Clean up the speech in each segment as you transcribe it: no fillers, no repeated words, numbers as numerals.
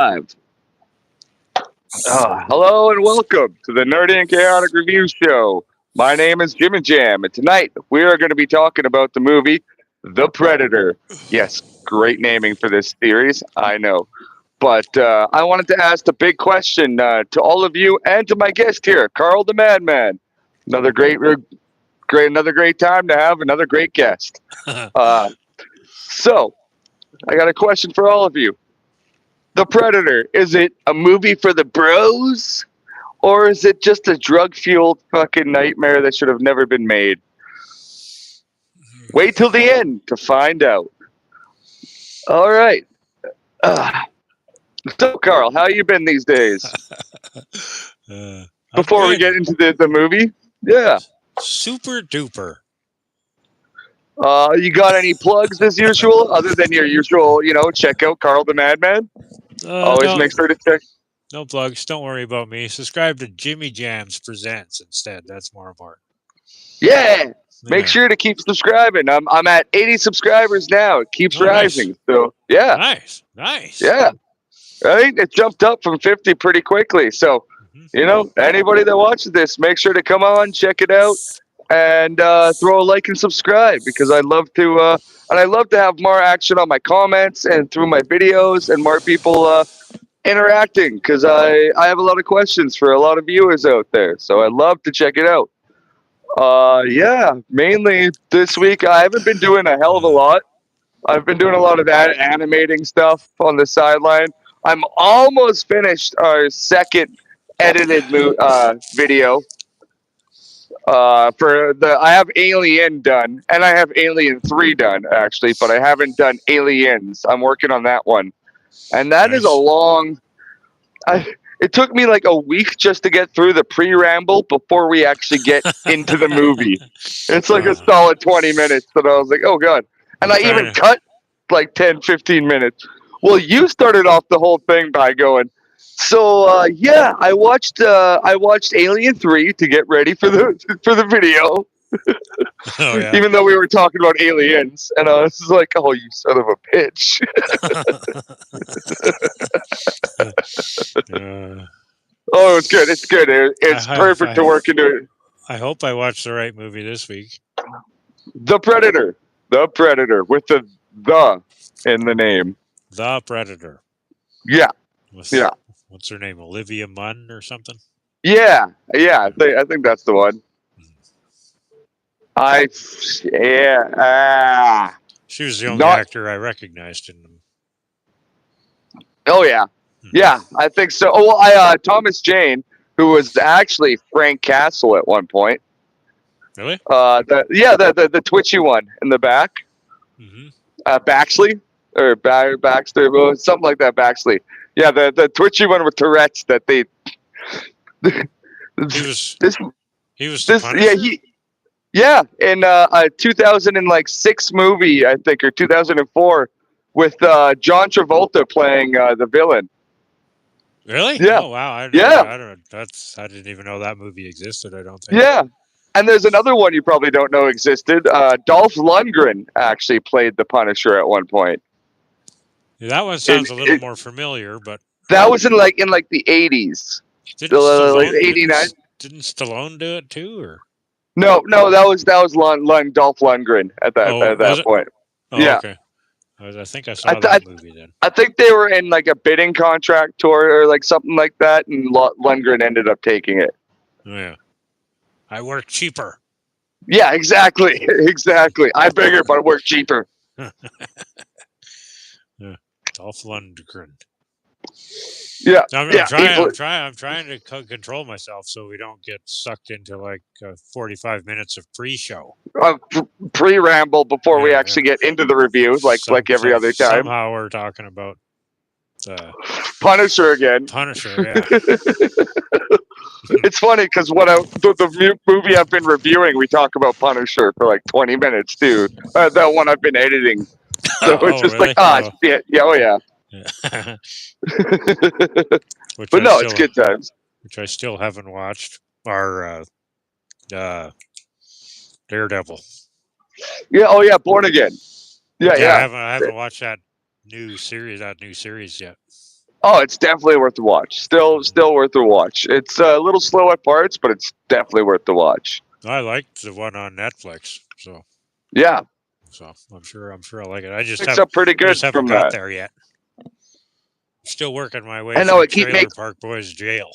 Live. Hello and welcome to the Nerdy and Chaotic Review Show. My name is Jim and Jam, and tonight we are going to be talking about the movie The Predator. Yes, great naming for this series, I know. But I wanted to ask the big question to all of you and to my guest here, Carl the Madman. Another another great time to have another great guest. So, I got a question for all of you. The Predator, is it a movie for the bros? Or is it just a drug fueled fucking nightmare that should have never been made? Wait till the end to find out. All right. Uh, so, Carl, how you been these days? Before we get into the movie? Yeah. Super duper. You got any plugs as usual, other than your usual, check out Carl the Madman? Always make sure to check. No plugs. Don't worry about me. Subscribe to Jimmy Jams Presents instead. That's more important. Yeah. Make sure to keep subscribing. I'm at 80 subscribers now. It keeps rising. Nice. So yeah. Nice. Yeah. Right? It jumped up from 50 pretty quickly. So, anybody that watches this, make sure to come on, check it out, and throw a like and subscribe because I love to have more action on my comments and through my videos and more people interacting because I have a lot of questions for a lot of viewers out there. So I'd love to check it out. Mainly this week I haven't been doing a hell of a lot. I've been doing a lot of animating stuff on the sideline. I'm almost finished our second edited video. I have Alien done, and I have Alien 3 done actually, but I haven't done Aliens. I'm working on that one, and that is a long. It took me like a week just to get through the pre-ramble before we actually get into the movie. It's like a solid 20 minutes that I was like, oh god. And I even cut like 10, 15 minutes. Well, you started off the whole thing by going, so I watched Alien 3 to get ready for the video. Oh, yeah. Even though we were talking about aliens, and I was like, "Oh, you son of a bitch!" Oh, it's good. It's good. It's perfect to work into it. I hope I watched the right movie this week. The Predator with the in the name. The Predator. Yeah. What's her name? Olivia Munn or something? Yeah. I think that's the one. She was the only actor I recognized in them. Oh yeah, yeah, I think so. Oh, Thomas Jane, who was actually Frank Castle at one point. Really? The twitchy one in the back. Mm-hmm. Baxley or Baxter, something like that. Baxley. Yeah, the twitchy one with Tourette's that they. He was the Punisher? Yeah, in a 2006 movie, I think, or 2004, with John Travolta playing the villain. Really? Yeah. Oh wow! I didn't even know that movie existed. I don't think. Yeah, and there's another one you probably don't know existed. Dolph Lundgren actually played the Punisher at one point. Yeah, that one sounds a little more familiar, but that was in like the 80s. Didn't Stallone, 89? Didn't Stallone do it too, or? No, that was Dolph Lundgren at that point. Oh, yeah. Okay. I think I saw that movie then. I think they were in like a bidding contract tour or like something like that, and Lundgren ended up taking it. Oh, yeah. I work cheaper. Yeah, exactly. I bigger, but I work cheaper. Yeah. Dolph Lundgren. Yeah, I'm trying to control myself so we don't get sucked into like 45 minutes of pre-show. Pre-ramble before we actually get into the review, like every other time. Somehow we're talking about Punisher again. Punisher, yeah. It's funny because the movie I've been reviewing, we talk about Punisher for like 20 minutes too. That one I've been editing, so it's just really? Yeah. But no, it's good times. Which I still haven't watched. Are Daredevil. Yeah. Oh yeah. Born Again. Yeah. I haven't watched that new series yet. Oh, it's definitely worth the watch. Still worth the watch. It's a little slow at parts, but it's definitely worth the watch. I liked the one on Netflix, Yeah, so I'm sure I like it. I just picks up pretty good haven't from got that. there yet. Still working my way I know through it keep Trailer makes Park Boys Jail.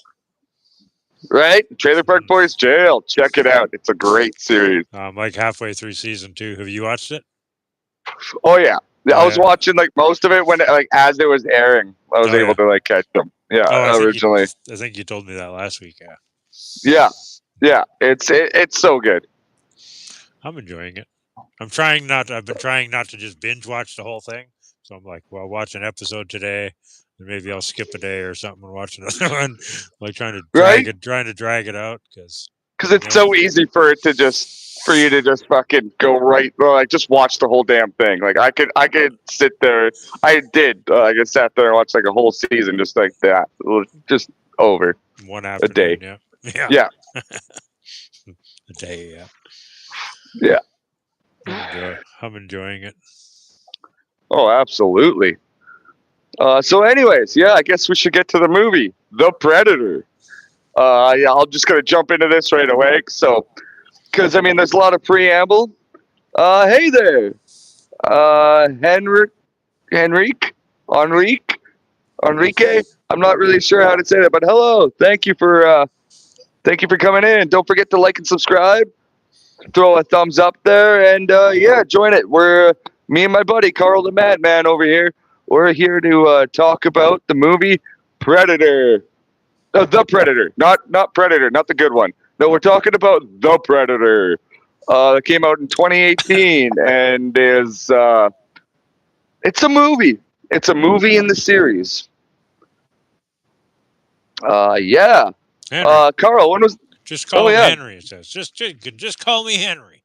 right. Trailer Park Boys Jail. Check it out. It's a great series. I'm like halfway through season 2. Have you watched it? Oh yeah, I Oh, was yeah. watching like most of it when like as it was airing. I was Oh, able yeah. to like catch them. Yeah, Oh, originally. I think you told me that last week. Yeah. Yeah. It's so good. I'm enjoying it. I've been trying not to just binge watch the whole thing. So I'm like, well, I'll watch an episode today, and maybe I'll skip a day or something and watch another one. Like trying to Right? drag it out because Because it's so easy for you to just fucking go right, like just watch the whole damn thing. Like I could sit there. I did. I just sat there and watched like a whole season just like that, just over one a day. afternoon. Yeah. Yeah, A day. Yeah. yeah. I'm enjoying it. Oh, absolutely. So, anyways, yeah, I guess we should get to the movie, The Predator. Yeah, I'm just gonna jump into this right away. So, because I mean, there's a lot of preamble. Hey there, Enrique. I'm not really sure how to say that, but hello. Thank you for coming in. Don't forget to like and subscribe. Throw a thumbs up there, and yeah, join it. We're me and my buddy Carl the Madman over here. We're here to talk about the movie Predator. The Predator, not Predator, not the good one. No, we're talking about The Predator. That came out in 2018, and it's a movie. It's a movie in the series. Yeah. Henry. Carl, when was? Just call Oh him yeah. Henry. It says just call me Henry.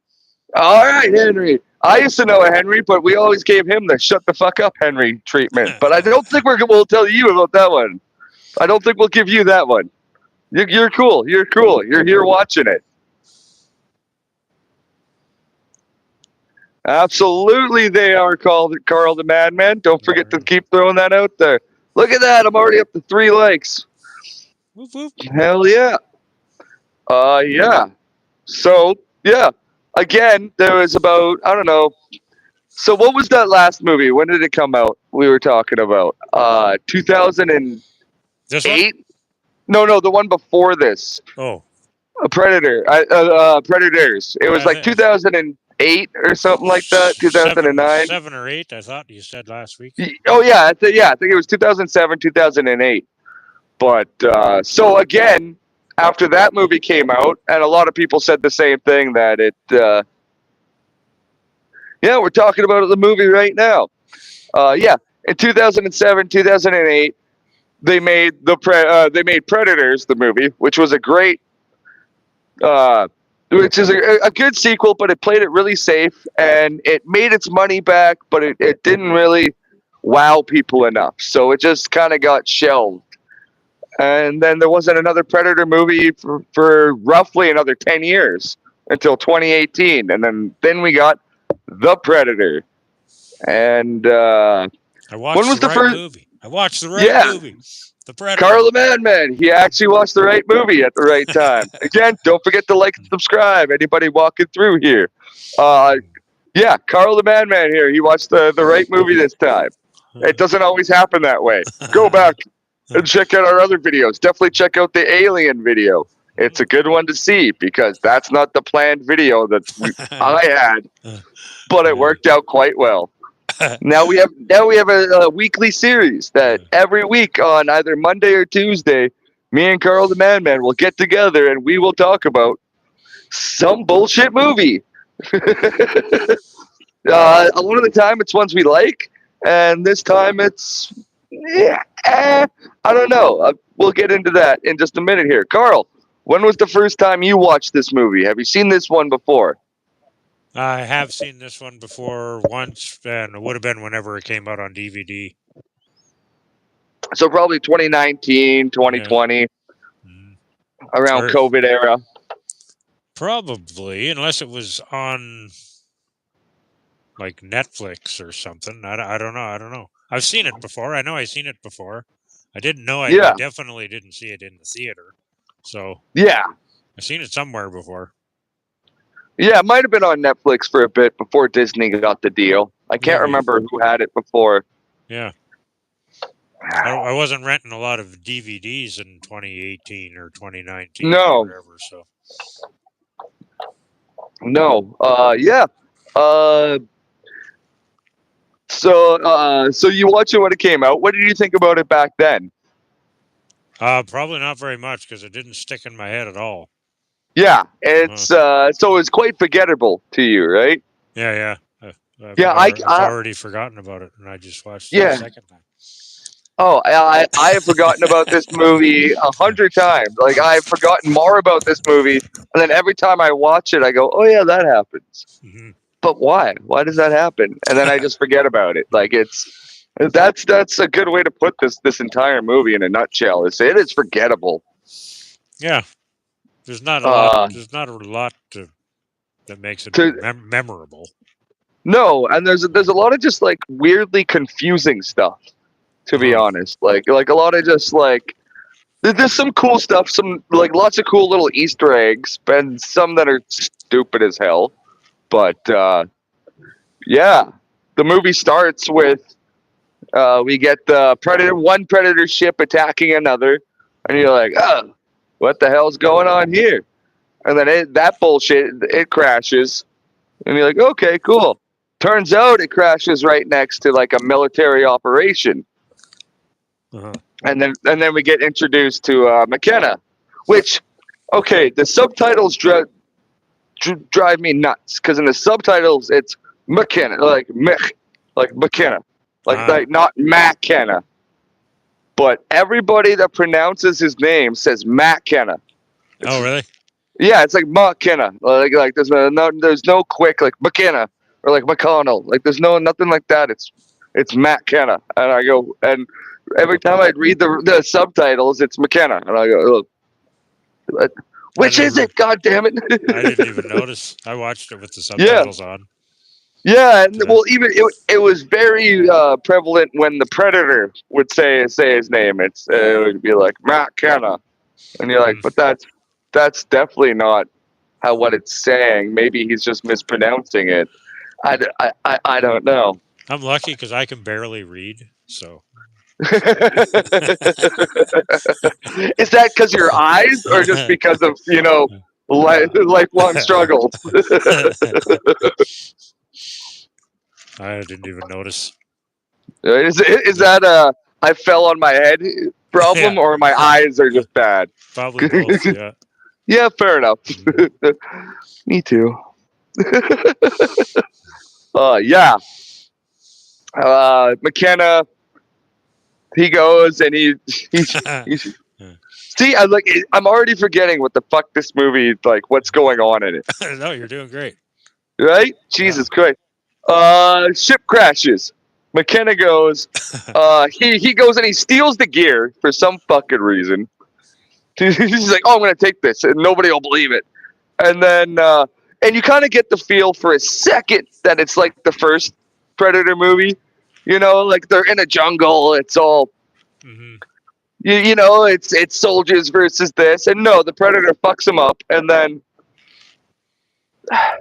All right, Henry. I used to know a Henry, but we always gave him the "shut the fuck up, Henry" treatment. But I don't think we'll tell you about that one. I don't think we'll give you that one. You're cool. You're cool. You're here watching it. Absolutely, they are called Carl the Madman. Don't forget to keep throwing that out there. Look at that. I'm already up to 3 likes. Whoop, whoop. Hell yeah. Yeah. So, yeah. Again, there was about, I don't know. So, what was that last movie? When did it come out? We were talking about 2008? This one? No, the one before this. Oh. A Predator. Predators. It was like 2008 or something like that. 2009. 7 or 8. I thought you said last week. Oh yeah, I think it was 2007, 2008. But so again, after that movie came out, and a lot of people said the same thing that it. Yeah, we're talking about the movie right now. Yeah, in 2007, 2008, they made they made Predators, the movie, which was a great, which is a good sequel, but it played it really safe and it made its money back, but it didn't really wow people enough, so it just kind of got shelved. And then there wasn't another Predator movie for roughly another 10 years until 2018, and then we got The Predator. And I watched when was the first movie? I watched the right movie. The Predator. Carl the Madman. He actually watched the right movie at the right time. Again, don't forget to like and subscribe. Anybody walking through here. Yeah, Carl the Madman here. He watched the right movie this time. It doesn't always happen that way. Go back and check out our other videos. Definitely check out the Alien video. It's a good one to see because that's not the planned video that I had, but it worked out quite well. Now we have a weekly series that every week on either Monday or Tuesday, me and Carl the Madman will get together and we will talk about some bullshit movie. A lot of the time it's ones we like, and this time it's I don't know. We'll get into that in just a minute here. Carl, when was the first time you watched this movie? Have you seen this one before? I have seen this one before once, and it would have been whenever it came out on DVD. So probably 2019, 2020, yeah. Around COVID era. Probably, unless it was on like Netflix or something. I don't know. I've seen it before. I know I've seen it before. I didn't know. I Yeah. definitely didn't see it in the theater. So Yeah. I've seen it somewhere before. Yeah, it might have been on Netflix for a bit before Disney got the deal. I can't Maybe. remember who had it before. Yeah. I wasn't renting a lot of DVDs in 2018 or 2019 or No, whatever. So no. Yeah. Uh, so you watched it when it came out. What did you think about it back then? probably not very much because it didn't stick in my head at all. Yeah, it's so it's quite forgettable to you, right? Yeah. I've Yeah, already forgotten about it, and I just watched it the yeah. second time. Oh, I have forgotten about this movie 100 times. Like I've forgotten more about this movie, and then every time I watch it, I go, "Oh yeah, that happens." Mm-hmm. But why? Why does that happen? And then I just forget about it. Like that's a good way to put this entire movie in a nutshell. It is forgettable. Yeah, there's not a lot. Uh, There's not a lot that makes it to memorable. no, and there's a lot of just like weirdly confusing stuff. To be honest, like a lot of just like there's some cool stuff, some like lots of cool little Easter eggs, and some that are stupid as hell. But yeah, the movie starts with we get the one predator ship attacking another, and you're like, oh, what the hell's going on here? And then that bullshit it crashes, and you're like, okay, cool. Turns out it crashes right next to like a military operation. And then we get introduced to McKenna, which, okay, the subtitles drive me nuts because in the subtitles it's McKenna, like McKenna, like not McKenna, but everybody that pronounces his name says McKenna. Oh, really? Yeah, it's like McKenna. Like there's no quick like McKenna or like McConnell. Like there's nothing like that. It's McKenna, and I go and. Every time I'd read the subtitles, it's McKenna, and I go, which is it? God damn it! I didn't even notice. I watched it with the subtitles on. Yeah, and well, even it was very prevalent when the Predator would say his name. It would be like McKenna, and you're like, but that's definitely not what it's saying. Maybe he's just mispronouncing it. I don't know. I'm lucky because I can barely read, so. Is that because your eyes, or just because of lifelong struggles? I didn't even notice. Is that I fell on my head problem, or my eyes are just bad? Probably both. Yeah. Yeah, fair enough. Me too. Yeah. McKenna. He goes and he see. I'm already forgetting what the fuck this movie like. What's going on in it? No, you're doing great. Right? Jesus Christ. Ship crashes. McKenna goes. He goes and he steals the gear for some fucking reason. He's like, "Oh, I'm gonna take this," and nobody will believe it. And then and you kind of get the feel for a second that it's like the first Predator movie. You know, like they're in a jungle. It's all, you know, it's soldiers versus this. And no, the Predator fucks him up. And then I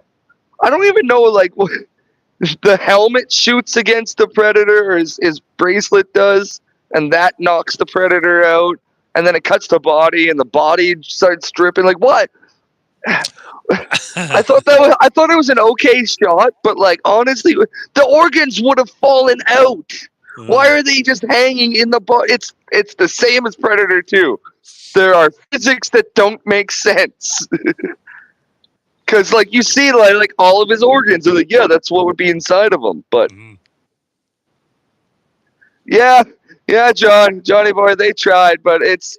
don't even know, like, what the helmet shoots against the Predator, or his bracelet does. And that knocks the Predator out. And then it cuts the body, and the body starts dripping. Like, what? I thought it was an okay shot, but like honestly, the organs would have fallen out. Why are they just hanging in the body? It's the same as Predator 2. There are physics that don't make sense. Because like you see like all of his organs are like, yeah, that's what would be inside of him. But yeah, Johnny boy, they tried, but it's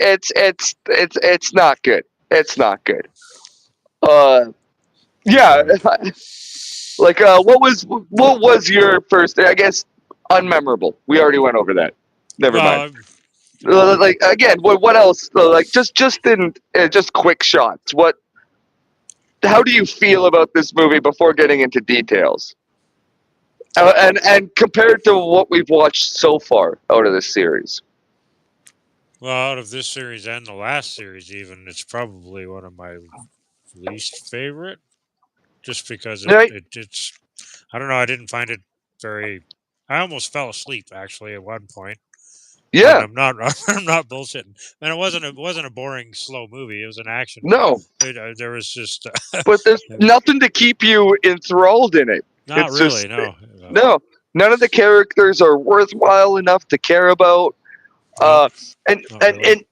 not good. It's not good. Yeah, like what was your first? I guess unmemorable. We already went over that. Never mind. Like again, what else? Like just quick shots. How do you feel about this movie before getting into details? And compared to what we've watched so far out of this series. Well, out of this series and the last series, even, it's probably one of my least favorite, just because Right? it's. I don't know. I didn't find it very. I almost fell asleep actually at one point, and Yeah. I'm not. I'm not bullshitting. And it wasn't a boring slow movie. It was an action movie. No. There was just But there's nothing to keep you enthralled in it. not It's really. just No. no. None of the characters are worthwhile enough to care about. No. Uh, and Not and really. and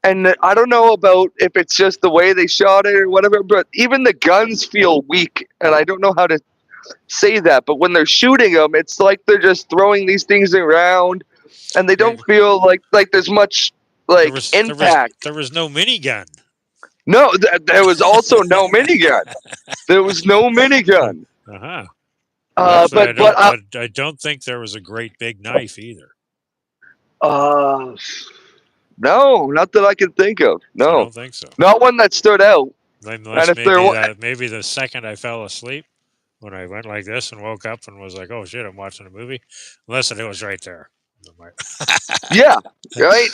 and I don't know about if it's just the way they shot it or whatever, but even the guns feel weak, and I don't know how to say that. But when they're shooting them, it's like they're just throwing these things around, and they don't feel like there's much There like was there was impact. there was no minigun. No, there was also no minigun. There was no minigun. Uh-huh. Uh, Actually, I but but don't. I don't think there was a great big knife either. uh, no, not that I can think of. I No, don't think so. not one that stood out. And Unless if there was, maybe the second I fell asleep when I went like this and woke up and was like, "Oh shit, I'm watching a movie." Unless it was right there. yeah, right.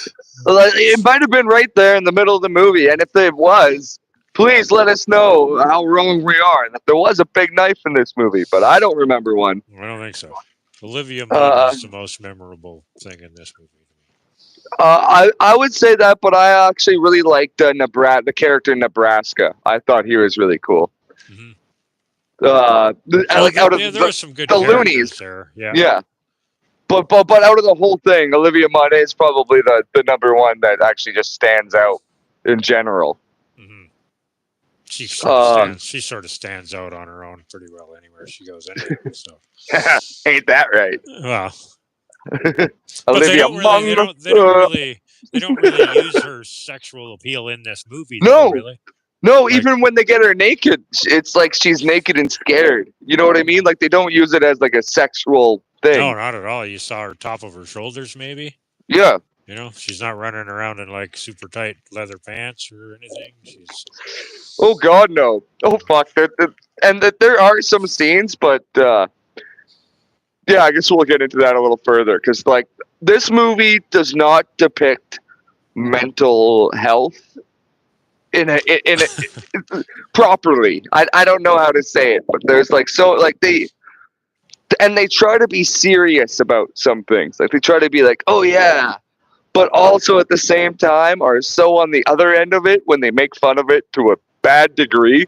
Like, it might have been right there in the middle of the movie, and if it was, please let us know how wrong we are. That there was a big knife in this movie, but I don't remember one. I don't think so. Olivia Munn Uh, is the most memorable thing in this movie to I would say that, but I actually really liked the character Nebraska. I thought he was really cool. me. Mm-hmm. Like out of There are some good the characters loonies, there. Yeah. yeah. But out of the whole thing, Olivia Munn is probably the number one that actually just stands out in general. Mm-hmm. She sort of stands out on her own pretty well anywhere she goes anyway. So Ain't that right? well, but Olivia Munn. they don't really use her sexual appeal in this movie though, No, really. no. Like, even when they get her naked, it's like she's naked and scared. You know what I mean? Like they don't use it as like a sexual thing. no, not at all. You saw her top of her shoulders, maybe. Yeah. You know, she's not running around in like super tight leather pants or anything. She's. Oh God, no. Oh fuck. There are some scenes, but yeah, I guess we'll get into that a little further because like this movie does not depict mental health in a properly. I don't know how to say it, but there's like they try to be serious about some things. Like they try to be like, oh yeah, but also at the same time are so on the other end of it when they make fun of it to a bad degree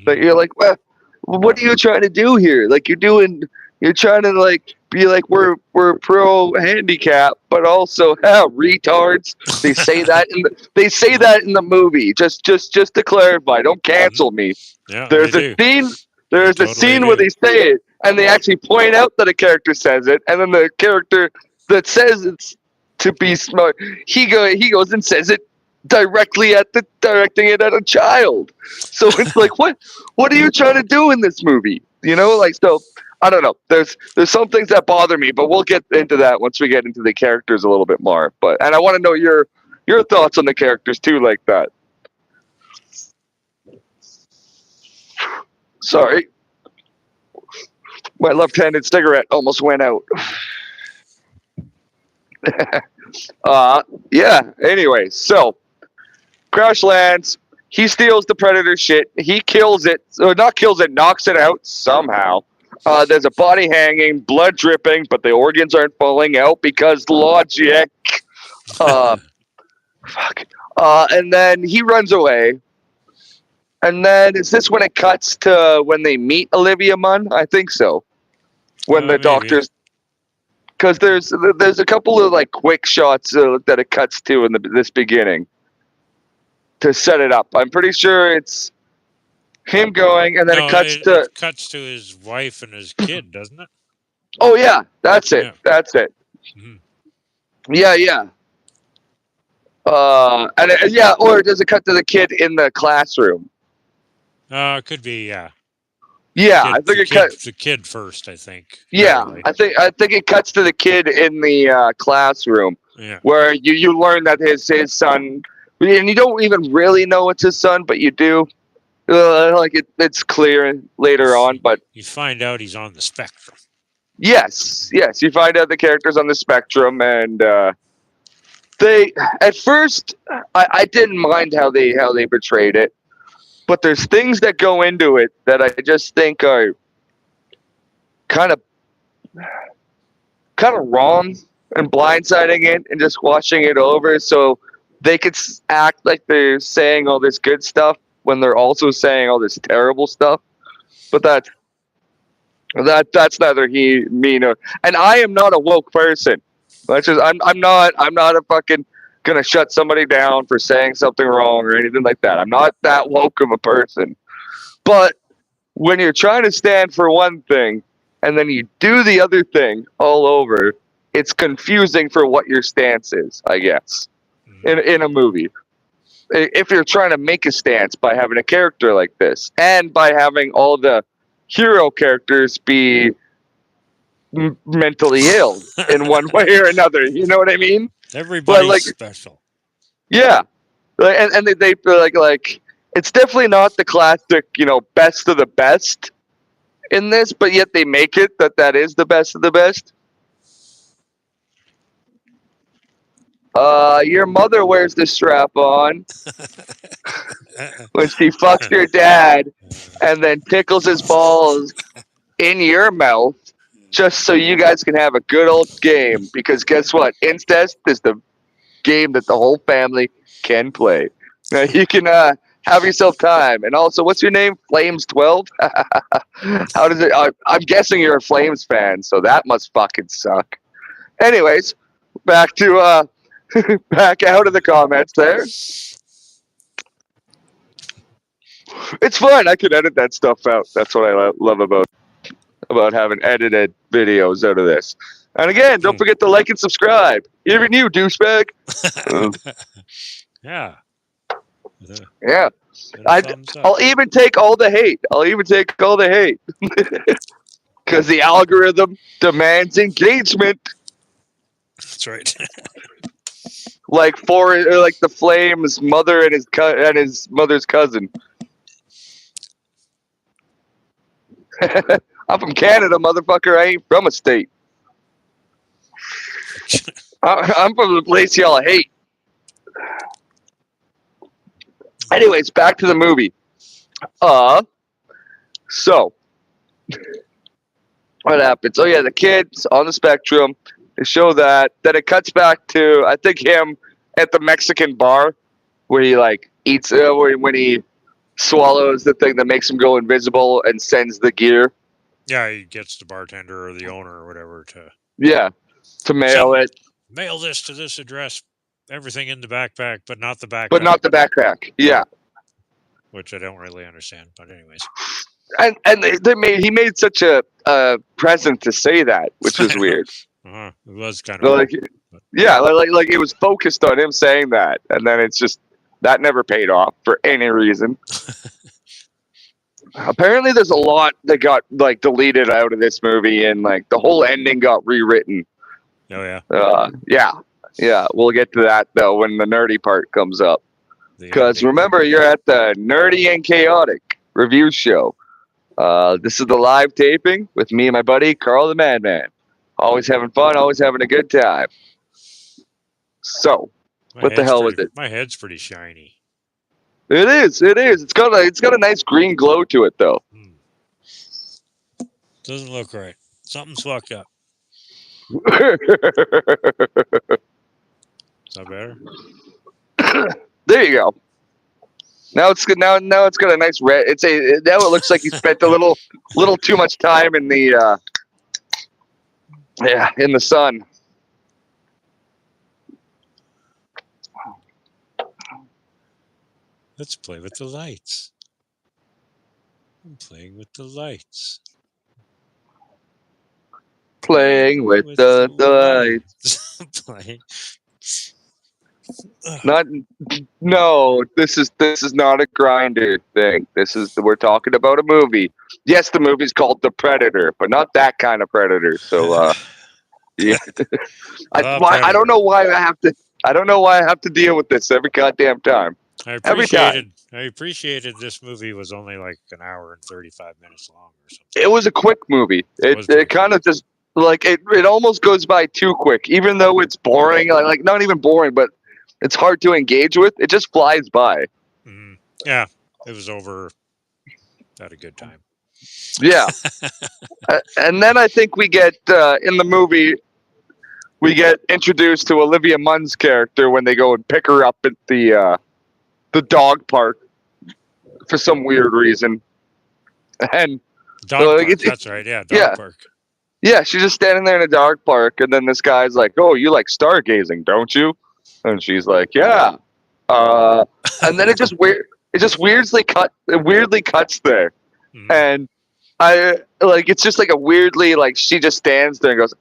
that you're like, well, what are you trying to do here? Like you're trying to like be like we're pro handicap, but also retards. They say that in the movie. Just to clarify, don't cancel me. Yeah, There's a scene. There's a scene where they say it, and they actually point out that a character says it, and then the character that says it's to be smart, he goes and says it directing it at a child. So it's like, what are you trying to do in this movie? You know, like so. I don't know. There's some things that bother me, but we'll get into that once we get into the characters a little bit more. And I want to know your thoughts on the characters too, like that. Sorry. My left-handed cigarette almost went out. Yeah. Anyway, so crash lands. He steals the Predator shit. He kills it. Or not kills it, knocks it out somehow. There's a body hanging, blood dripping, but the organs aren't falling out because logic. Fuck. And then he runs away. And then is this when it cuts to when they meet Olivia Munn? I think so. When the doctors, because there's a couple of like quick shots that it cuts to in this beginning to set it up. I'm pretty sure it's him going, and then it cuts to his wife and his kid, doesn't it? Oh yeah, that's it. Yeah. That's it. Mm-hmm. Yeah. Or does it cut to the kid in the classroom? It could be, yeah. Yeah, I think it cuts the kid first. I think. Yeah, really. I think it cuts to the kid in the classroom, where you learn that his son, and you don't even really know it's his son, but you do. It's clear later on, but you find out he's on the spectrum. Yes, you find out the character's on the spectrum, and they at first I didn't mind how they portrayed it, but there's things that go into it that I just think are kind of wrong and blindsiding it and just watching it over so they could act like they're saying all this good stuff when they're also saying all this terrible stuff. But that's neither me nor. And I am not a woke person. That's just I'm not a fucking gonna shut somebody down for saying something wrong or anything like that. I'm not that woke of a person. But when you're trying to stand for one thing and then you do the other thing all over, it's confusing for what your stance is, I guess, in a movie. If you're trying to make a stance by having a character like this and by having all the hero characters be mentally ill in one way or another, you know what I mean? Everybody's like, special. Yeah, and they like it's definitely not the classic, best of the best in this, but yet they make it that is the best of the best. Your mother wears the strap on when she fucks your dad and then tickles his balls in your mouth just so you guys can have a good old game. Because guess what? Incest is the game that the whole family can play. Now you can have yourself time. And also, what's your name? Flames 12? How does it? I'm guessing you're a Flames fan, so that must fucking suck. Anyways, back to back out of the comments there. It's fun. I can edit that stuff out. That's what I love about having edited videos out of this. And again, don't forget to like and subscribe. Even you, douchebag. Yeah. Yeah. I'll even take all the hate. Because the algorithm demands engagement. That's right. like the Flames' mother and his mother's cousin. I'm from Canada, motherfucker. I ain't from a state. I'm from the place y'all hate. Anyways, back to the movie. So what happens? Oh yeah, the kid's on the spectrum. They show that. Then it cuts back to I think him at the Mexican bar where he eats when he swallows the thing that makes him go invisible and sends the gear. Yeah, he gets the bartender or the owner or whatever to mail it. Mail this to this address. Everything in the backpack, but not the backpack. But not the backpack. Yeah. Which I don't really understand, but anyways. And he made such a present to say that, which was weird. It was kind of like it was focused on him saying that, and then it's just that never paid off for any reason. Apparently, there's a lot that got deleted out of this movie, and the whole ending got rewritten. Oh yeah. Yeah. We'll get to that though when the nerdy part comes up. Because remember, you're at the Nerdy and Chaotic review show. This is the live taping with me and my buddy Carl the Madman. Always having fun, always having a good time. So, what the hell was it? My head's pretty shiny. It is. It's got a nice green glow to it, though. Doesn't look right. Something's fucked up. Is that better? There you go. Now it's good. Now it's got a nice red. Now it looks like you spent a little too much time in the in the sun. Let's play with the lights. I'm playing with the lights. Playing with the lights. Playing. No, this is not a Grindr thing. We're talking about a movie. Yes, the movie's called The Predator, but not that kind of predator. So, yeah. I don't know why I have to. I don't know why I have to deal with this every goddamn time. I appreciated this movie was only like an hour and 35 minutes long or something. It was a quick movie. It kind of just Like it almost goes by too quick, even though it's boring. Like not even boring, but it's hard to engage with. It just flies by. Mhm. Yeah, it was over at a good time. Yeah. And then I think we get in the movie we get introduced to Olivia Munn's character when they go and pick her up at the dog park for some weird reason. And Dog like, park. That's right. Yeah, dog yeah. park. Yeah, she's just standing there in a dog park, and then this guy's like, "Oh, you like stargazing, don't you?" And she's like, "Yeah." And then it just weirdly cuts there, Mhm. and I like it's just like a weirdly like she just stands there and goes,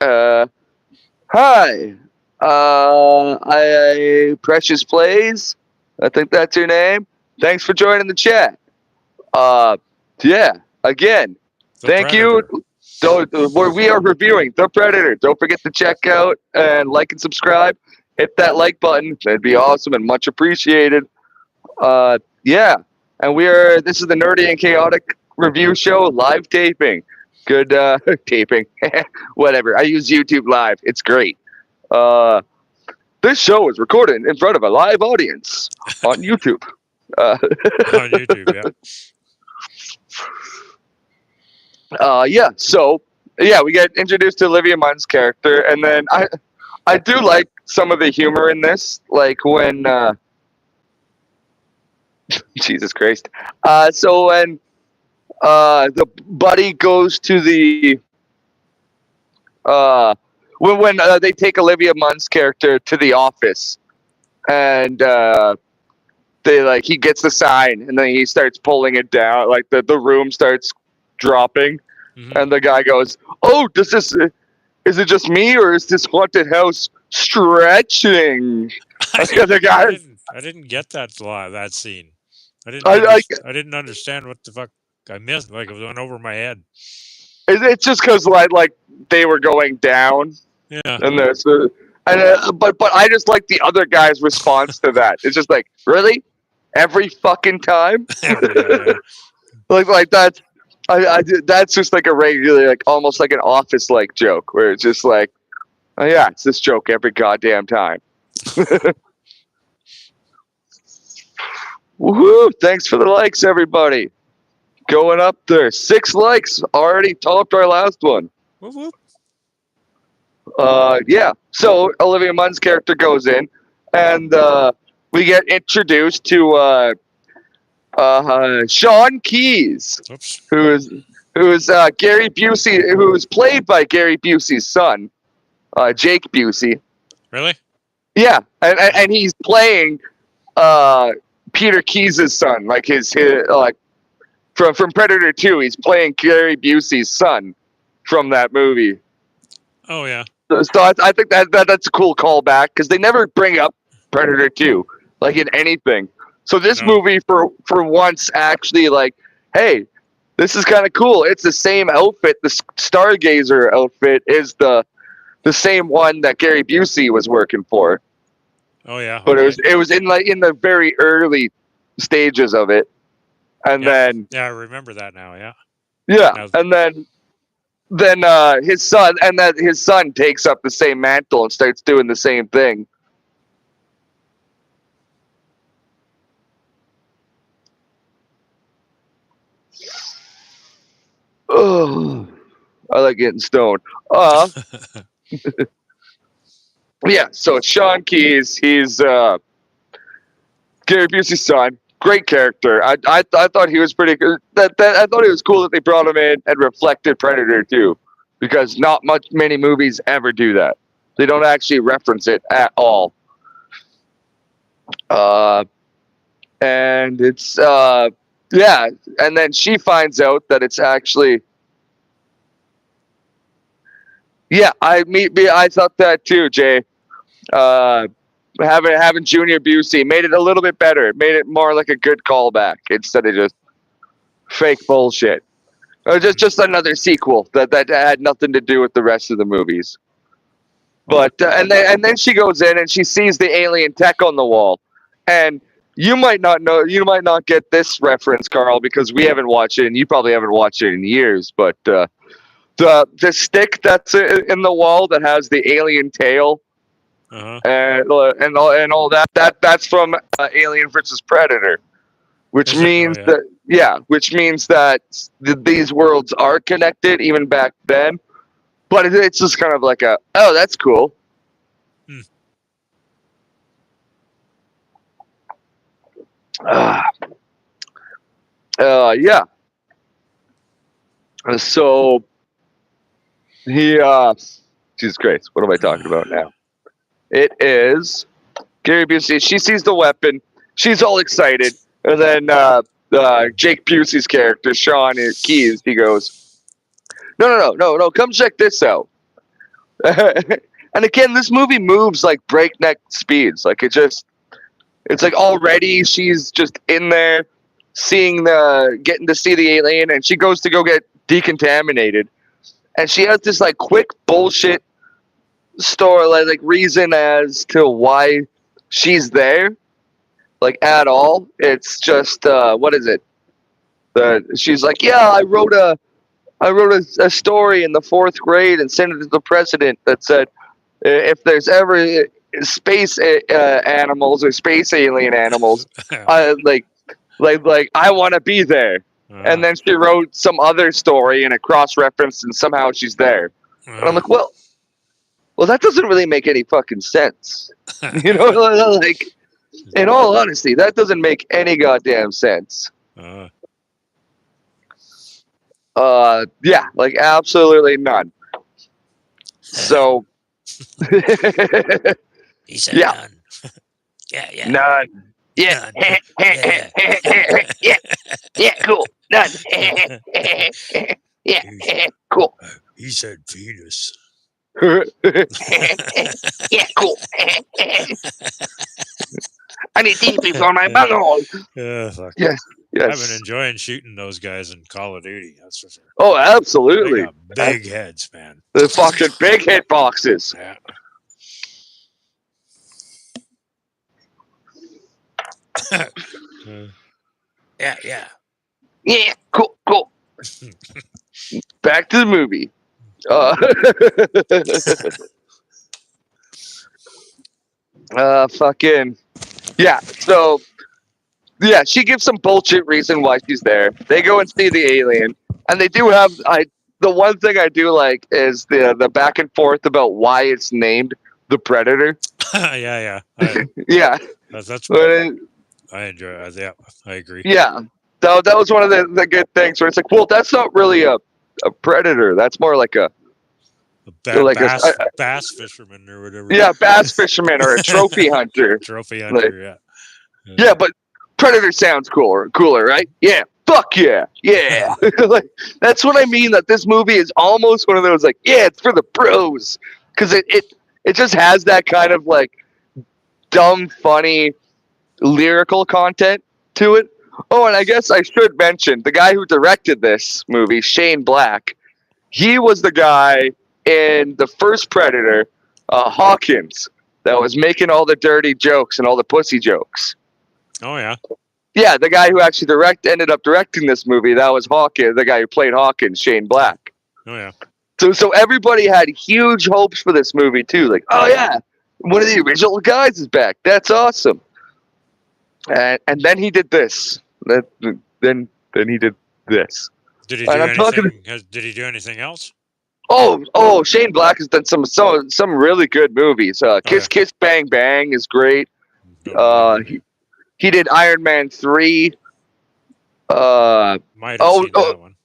"Hi, I Precious Plays, I think that's your name. Thanks for joining the chat. Yeah, again, The thank Predator. you." We are reviewing The Predator. Don't forget to check out and like and subscribe. Hit that like button. That'd be awesome and much appreciated. Yeah. And this is the Nerdy and Chaotic Review Show live taping. Good taping. Whatever. I use YouTube Live. It's great. This show is recorded in front of a live audience on YouTube. On YouTube, yeah. Yeah, so yeah, we get introduced to Olivia Munn's character, and then I do like some of the humor in this, like when Jesus Christ. So when the buddy goes to the when they take Olivia Munn's character to the office, and he gets the sign, and then he starts pulling it down, like the room starts dropping. Mhm. And the guy goes, "Oh, is it just me, or is this haunted house stretching?" I The guy, didn't get that scene. I didn't understand what the fuck I missed. Like it went over my head. it's just because like they were going down, Yeah. and there's but I just like the other guy's response to that. It's just like, really, every fucking time, like that's. That's just like a regular, like almost like an office like joke where it's just like, oh yeah, it's this joke every goddamn time. Woohoo! Thanks for the likes, everybody. Going up there. 6 likes already topped our last one. Whoop, whoop. Yeah. So Olivia Munn's character goes in, and we get introduced to Sean Keys, Oops. who is Gary Busey, who is played by Gary Busey's son, Jake Busey. Really? Yeah, and he's playing Peter Keyes' son, like his like from Predator 2. He's playing Gary Busey's son from that movie. Oh yeah. So I think that's a cool callback because they never bring up Predator 2 like in anything. So this movie for once actually like, hey, this is kind of cool. It's the same outfit. The Stargazer outfit is the same one that Gary Busey was working for. Oh yeah. But it was in the very early stages of it, and then I remember that now. Yeah. Yeah, and then his son takes up the same mantle and starts doing the same thing. Oh, I like getting stoned. Yeah, so it's Sean Keys. He's Gary Busey's son. Great character. I thought he was pretty good. I thought it was cool that they brought him in and reflected Predator 2, because not many movies ever do that. They don't actually reference it at all. And it's yeah, and then she finds out that it's actually, yeah. I thought that too, Jay. Having Junior Busey made it a little bit better. It made it more like a good callback instead of just fake bullshit. Or just another sequel that had nothing to do with the rest of the movies. But and then she goes in and she sees the alien tech on the wall, and you might not get this reference, Carl, because we haven't watched it, and you probably haven't watched it in years. But the stick that's in the wall that has the alien tail Uh-huh. and all that's from Alien versus Predator, which Is it? Oh, means yeah. which means that these worlds are connected even back then, but it's just kind of like oh, that's cool. Hmm. Yeah. So he Jesus Christ, what am I talking about now? It is Gary Busey. She sees the weapon. She's all excited, and then Jake Busey's character, Sean Keys, he goes, "No! Come check this out." And again, this movie moves like breakneck speeds. Like it's like already she's just in there, getting to see the alien, and she goes to go get decontaminated, and she has this like quick bullshit story, like reason as to why she's there, like at all. It's just what is it? She's like, yeah, I wrote a story in the 4th grade and sent it to the president that said if there's ever space animals or space alien animals, I like I want to be there. And then she wrote some other story and it cross-referenced, and somehow she's there. And I'm like, well, that doesn't really make any fucking sense. You know, like, in all honesty, that doesn't make any goddamn sense. Yeah, like absolutely none. So, he said yeah, none. Yeah. None. Yeah. None. Yeah. Yeah, cool. None. Yeah, cool. He said Venus. Yeah, cool. I need TP on my bunghole. Fuck. Yes. I've been enjoying shooting those guys in Call of Duty. That's for sure. Oh, They absolutely. got big heads, man. The fucking big hit boxes. Yeah. Yeah. Yeah, cool. Back to the movie. Fucking yeah. So yeah, she gives some bullshit reason why she's there. They go and see the alien, and they do have the one thing I do like is the back and forth about why it's named the Predator. Yeah. Yeah, That's I enjoy it. Yeah, I agree. Yeah, that was one of the good things where it's like, well, that's not really a predator. That's more like a bass fisherman or whatever. Yeah, bass fisherman or a trophy hunter. Trophy hunter, Yeah, but predator sounds cooler, right? Yeah, fuck yeah. Like, that's what I mean. That this movie is almost one of those like, yeah, it's for the pros, because it just has that kind of like dumb, funny, lyrical content to it. Oh, and I guess I should mention the guy who directed this movie, Shane Black. He was the guy in the first Predator, Hawkins, that was making all the dirty jokes and all the pussy jokes. Oh yeah. Yeah, the guy who actually ended up directing this movie, that was Hawkins, the guy who played Hawkins, Shane Black. Oh yeah. So everybody had huge hopes for this movie too. Like, oh yeah, one of the original guys is back. That's awesome. And then he did this. Then he did this. Did he do anything? Did he do anything else? Oh! Shane Black has done some really good movies. Kiss Bang Bang is great. He did Iron Man 3. Might have seen that one.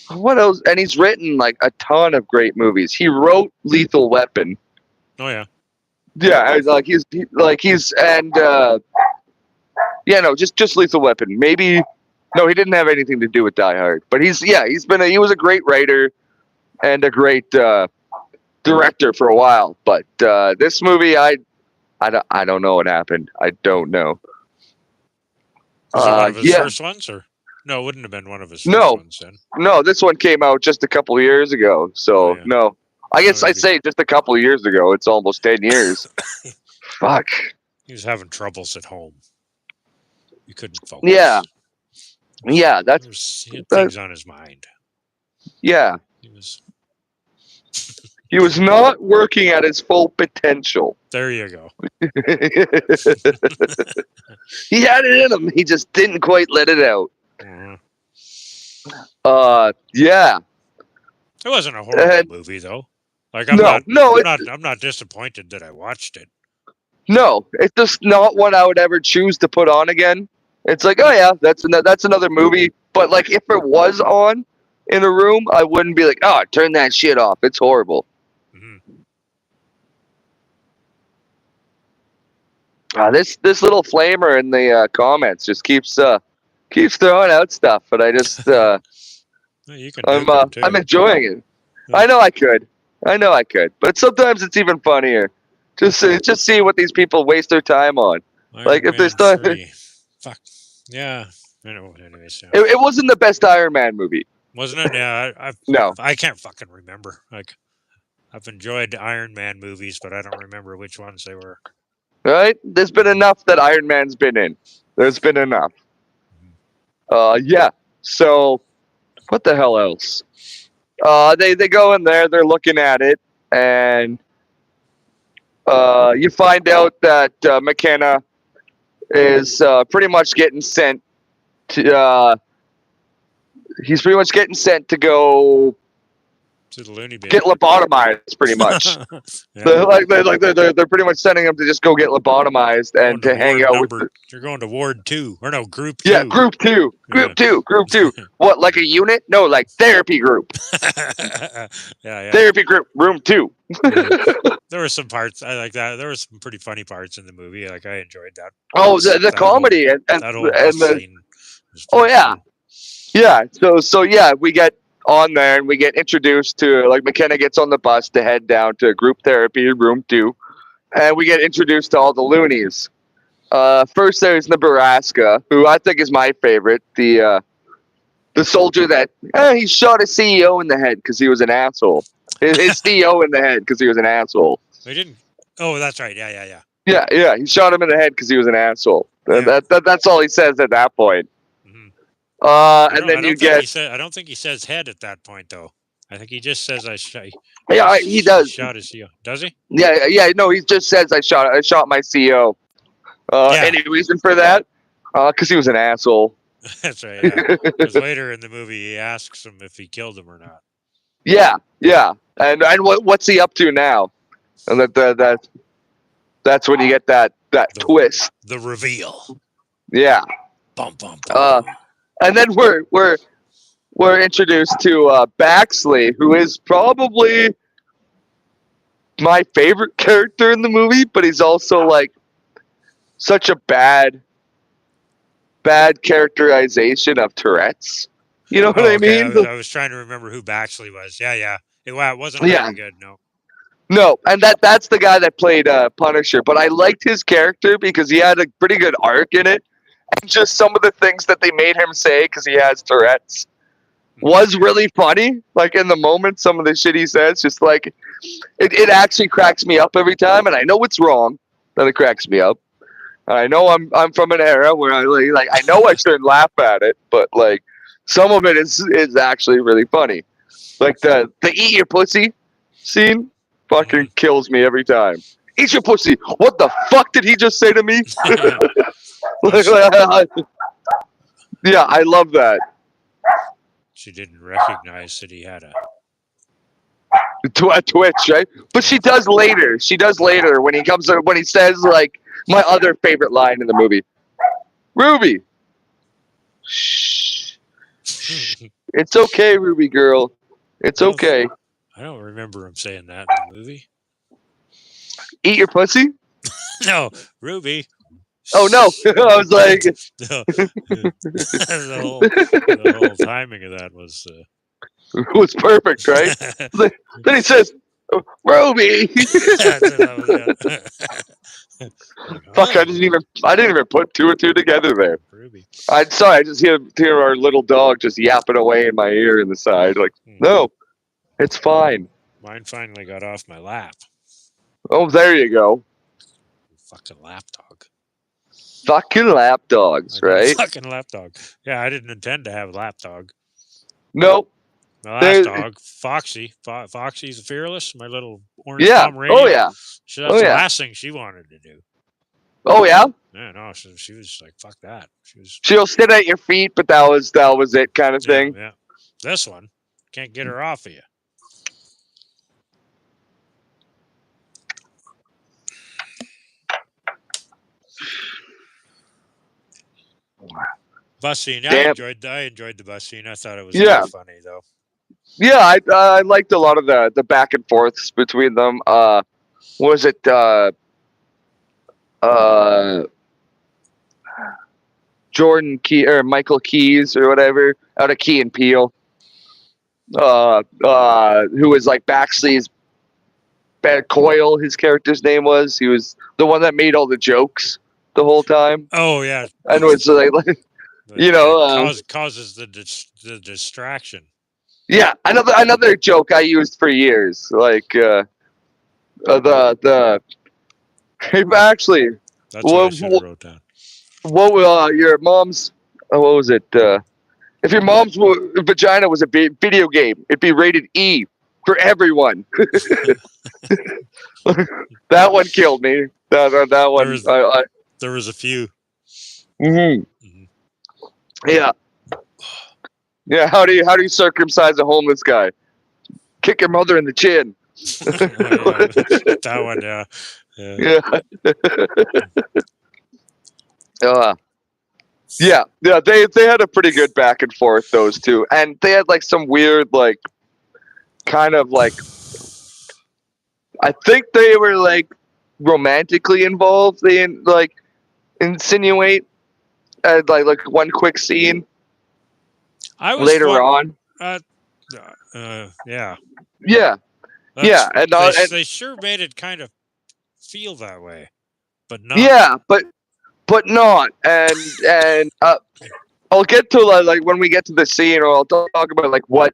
What else? And he's written like a ton of great movies. He wrote Lethal Weapon. Oh yeah. Yeah, just Lethal Weapon. Maybe no, he didn't have anything to do with Die Hard. But he was a great writer and a great director for a while. But this movie, I don't know what happened. I don't know. Was it one of his first ones, or no? It wouldn't have been one of his first ones then. No, this one came out just a couple of years ago. So no, I guess I'd say just a couple of years ago. It's almost 10 years. Fuck. He was having troubles at home. You couldn't focus. Yeah, he had things on his mind. Yeah. He was He was not working at his full potential. There you go. He had it in him. He just didn't quite let it out. Mhm. Yeah. It wasn't a horrible movie though. Like I'm not disappointed that I watched it. No, it's just not one I would ever choose to put on again. It's like, oh yeah, that's another movie. But like, if it was on in a room, I wouldn't be like, oh, turn that shit off. It's horrible. Mhm. This little flamer in the comments just keeps throwing out stuff, but I just You can nuke them too. I'm enjoying it. I know I could, but sometimes it's even funnier. Just see what these people waste their time on. Like if there's Iron Man 3. Fuck. Yeah. I know. Anyways, yeah. It wasn't the best Iron Man movie. Wasn't it? Yeah. No. I can't fucking remember. Like, I've enjoyed Iron Man movies, but I don't remember which ones they were. Right? There's been enough that Iron Man's been in. There's been enough. Yeah. So, what the hell else? They go in there. They're looking at it, and you find out that McKenna is pretty much getting sent to. He's pretty much getting sent to go To the loony bin. get lobotomized, pretty much. They're pretty much sending him to just go get lobotomized and to hang out with. You're going to Ward 2 or no Group 2? Yeah, Group 2, Group 2. What, like a unit? No, like therapy group. Yeah. Therapy group, room 2. There were some parts I like that. There were some pretty funny parts in the movie. Like I enjoyed that. Oh, the comedy and that whole the scene. oh yeah, yeah. So yeah, we get on there and we get introduced to like McKenna gets on the bus to head down to group therapy room 2, and we get introduced to all the loonies. First there's Nebraska, who I think is my favorite. The soldier that he shot a CEO in the head because he was an asshole. His CEO in the head because he was an asshole. They didn't. Oh, that's right. Yeah. Yeah. He shot him in the head because he was an asshole. Yeah. That's all he says at that point. Mm-hmm. And then you get. I don't think he says head at that point though. I think he just says I shot. Yeah, he does. Shot his CEO. Does he? Yeah. No, he just says I shot my CEO. Any reason for that? Because he was an asshole. That's right. Yeah. Because later in the movie, he asks him if he killed him or not. Yeah. And what's he up to now? And that's when you get that twist. The reveal. Yeah. Bum. And then we're introduced to Baxley, who is probably my favorite character in the movie, but he's also like such a bad characterization of Tourette's. You know what I mean? I was trying to remember who Baxley was. Yeah. It wasn't very good. No, and that's the guy that played Punisher. But I liked his character because he had a pretty good arc in it, and just some of the things that they made him say because he has Tourette's was really funny. Like in the moment, some of the shit he says, just like it actually cracks me up every time. And I know it's wrong that it cracks me up. And I know I'm from an era where I like I know I shouldn't laugh at it, but like some of it is actually really funny. Like the eat your pussy scene fucking kills me every time. Eat your pussy. What the fuck did he just say to me? Yeah, I love that. She didn't recognize that he had a Twitch, right? But she does later. When he says like my other favorite line in the movie. Ruby. Shh. It's okay, Ruby girl. It's okay. I don't remember him saying that in the movie. Eat your pussy? No, Ruby. Oh no! I was like, the whole timing of that was. It was perfect, right? Then he says, "Ruby." Fuck! I didn't even put 2 and 2 together there. Ruby. I'm sorry. I just hear our little dog just yapping away in my ear in the side. Like, no, it's fine. Mine finally got off my lap. Oh, there you go. Fucking lapdog. Fucking lapdogs, right? Fucking lapdog. Yeah, I didn't intend to have lapdog. Nope. My last They're- dog, Foxy. Foxy's fearless. My little orange yeah. Pomeranian. Oh yeah. That's Oh the yeah. last thing she wanted to do. Oh yeah. Yeah, no, she was like, fuck that. She was, She'll sit at your feet, but that was it, kind of thing. yeah. This one, can't get her off of you. Bus scene. I enjoyed the bus scene. I thought it was really funny though. Yeah, I liked a lot of the back and forths between them. Was it Jordan Key or Michael Keys or whatever out of Key and Peele? Who was like Baxley's Coyle? His character's name was. He was the one that made all the jokes the whole time. Oh yeah, and was like you know, causes the distraction. Yeah, another joke I used for years, like the hey, actually, That's what I should have wrote down. What your mom's? What was it? If your mom's vagina was a video game, it'd be rated E for everyone. That one killed me. That one. There was a few. Mm-hmm. Yeah. Yeah. How do you circumcise a homeless guy? Kick your mother in the chin. That one, yeah. Yeah, they had a pretty good back and forth, those two, and they had like some weird, like, kind of like, I think they were like romantically involved. They like insinuate like one quick scene later on. Yeah. Yeah, and they sure made it kind of feel that way, but not. Yeah, but not, and I'll get to like when we get to the scene, or I'll talk about like what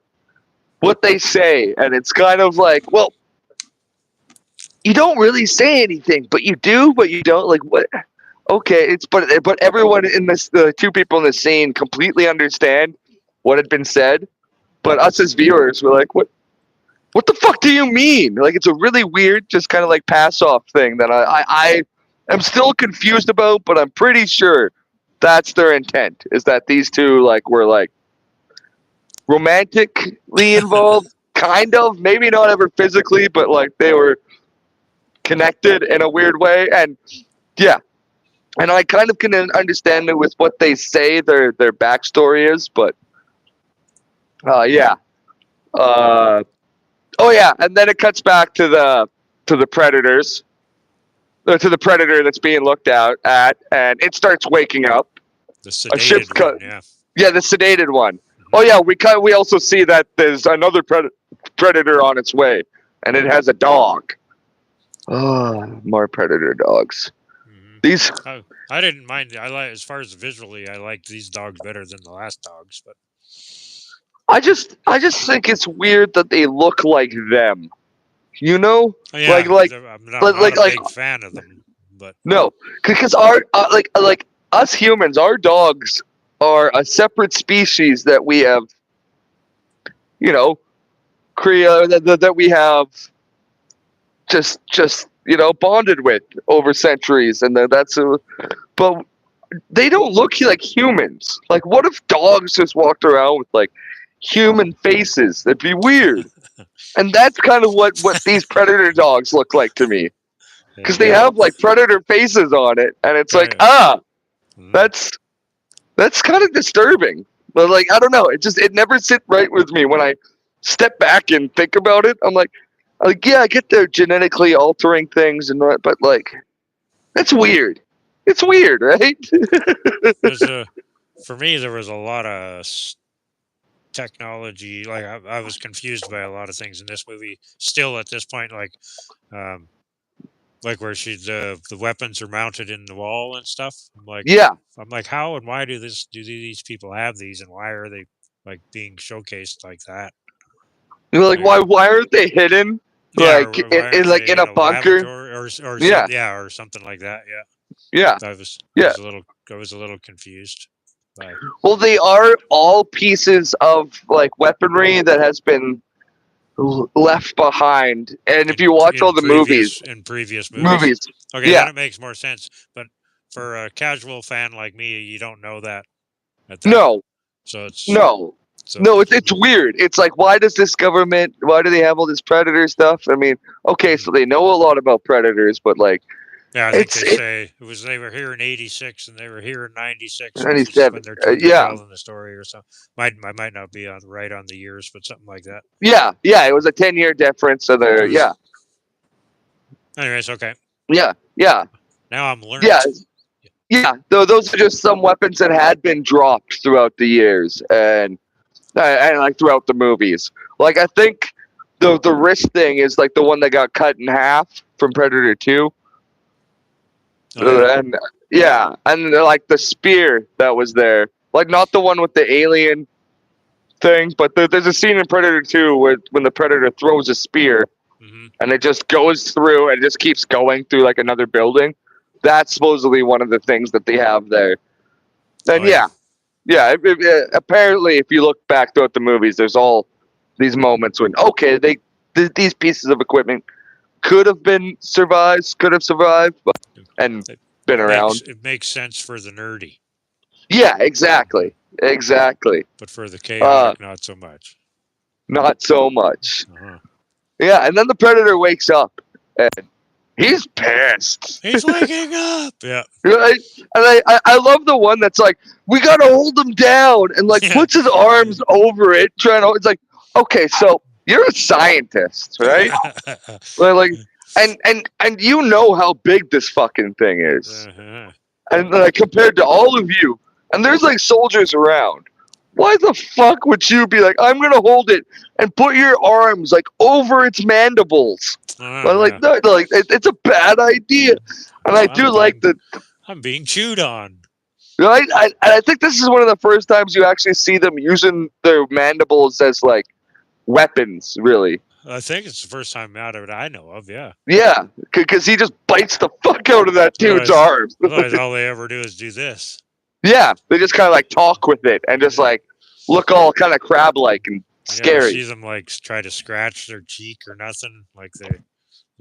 they say, and it's kind of like, well, you don't really say anything, but you do, but you don't. Like, what? Okay, but everyone in this, the two people in the scene completely understand what had been said, but us as viewers were like, what the fuck do you mean? Like, it's a really weird, just kind of like pass off thing that I am still confused about, but I'm pretty sure that's their intent, is that these two like were like romantically involved, kind of, maybe not ever physically, but like they were connected in a weird way. And yeah, and I kind of can understand it with what they say their backstory is, but yeah. Oh yeah, and then it cuts back to the predators, to the predator that's being looked at, and it starts waking up. The sedated one, yeah. Yeah, the sedated one. Oh yeah, we also see that there's another predator on its way, and it has a dog. Oh, more predator dogs. Mm-hmm. These I didn't mind. I like, as far as visually, I liked these dogs better than the last dogs, but I just think it's weird that they look like them. You know, yeah, I'm not a big fan of them, but no, because our like us humans, our dogs are a separate species that we have, you know, that we have just bonded with over centuries, and but they don't look like humans. Like, what if dogs just walked around with like human faces? That'd be weird. And that's kind of what these predator dogs look like to me, because they have like predator faces on it, and it's like, that's kind of disturbing. But like, I don't know, it never sit right with me when I step back and think about it. I'm like, yeah, I get they're genetically altering things, but like, that's weird. It's weird, right? For me, there was a lot of technology. Like, I was confused by a lot of things in this movie. Still, at this point, like where the weapons are mounted in the wall and stuff. I'm like, how and why do these people have these, and why are they like being showcased like that? You're like, why aren't they hidden? Yeah, like in a bunker, or something like that. Yeah. Yeah. I was a little confused. Like, Well, they are all pieces of like weaponry that has been left behind. And if you watch all the movies, in previous movies. Okay, yeah, then it makes more sense. But for a casual fan like me, you don't know that at that. no, So it's no, so no, it's weird. It's like, why does this government? Why do they have all this predator stuff? I mean, okay, so they know a lot about predators, but like, yeah, I think it's they say they were here in '86 and they were here in '96, which is 97. when they're Yeah, telling the story or something. I might not be right on the years, but something like that. yeah. It was a 10-year difference. So they're yeah, Anyways, okay. yeah. Now I'm learning. Yeah. Though those are just some weapons that had been dropped throughout the years, and like throughout the movies. Like, I think the wrist thing is like the one that got cut in half from Predator 2. Oh, yeah. And like the spear that was there, like not the one with the alien thing, but there's a scene in Predator 2 where when the Predator throws a spear and it just goes through and just keeps going through like another building. That's supposedly one of the things that they have there. And apparently, if you look back throughout the movies, there's all these moments when these pieces of equipment could have survived, but, and been around. It makes sense for the nerdy. Yeah, exactly. But for the chaotic, not so much. Not so much. Yeah, and then the Predator wakes up and he's pissed. He's waking up. Yeah. Right? And I love the one that's like, we gotta hold him down, and like puts his arms over it, trying to. It's like, okay, so you're a scientist, right? like, and you know how big this fucking thing is, and compared to all of you, and there's like soldiers around. Why the fuck would you be like, I'm gonna hold it and put your arms like over its mandibles? Like, no, like it's a bad idea. And I do like that. I'm being chewed on. Right? I think this is one of the first times you actually see them using their mandibles as like weapons, really. I think it's the first time out of it I know of, yeah. Yeah, because he just bites the fuck out of that dude's arms. Otherwise, all they ever do is do this. Yeah, they just kind of like talk with it and just like look all kind of crab-like and scary. You see them like try to scratch their cheek or nothing, like they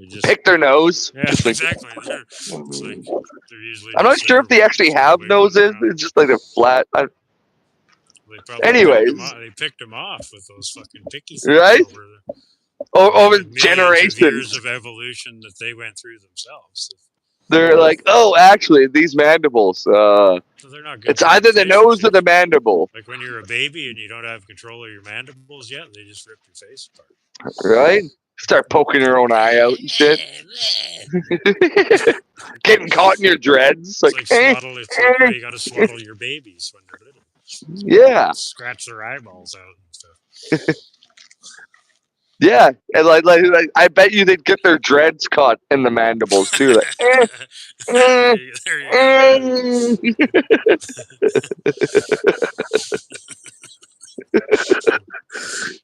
just pick their nose. Yeah, exactly. It's like they're usually. I'm not sure if they actually have noses. It's just like a flat. Anyways, they picked them off with those fucking picky things, right? Over generations, years of evolution that they went through themselves. They're like, oh, actually, these mandibles. So they're not good. It's either the nose or the mandible. Like when you're a baby and you don't have control of your mandibles yet, they just rip your face apart. Right? Start poking your own eye out and shit. Getting caught in your dreads. It's like you got to swaddle your babies when they're little. Yeah. Scratch their eyeballs out and stuff. Yeah, and like I bet you they'd get their dreads caught in the mandibles too. Like,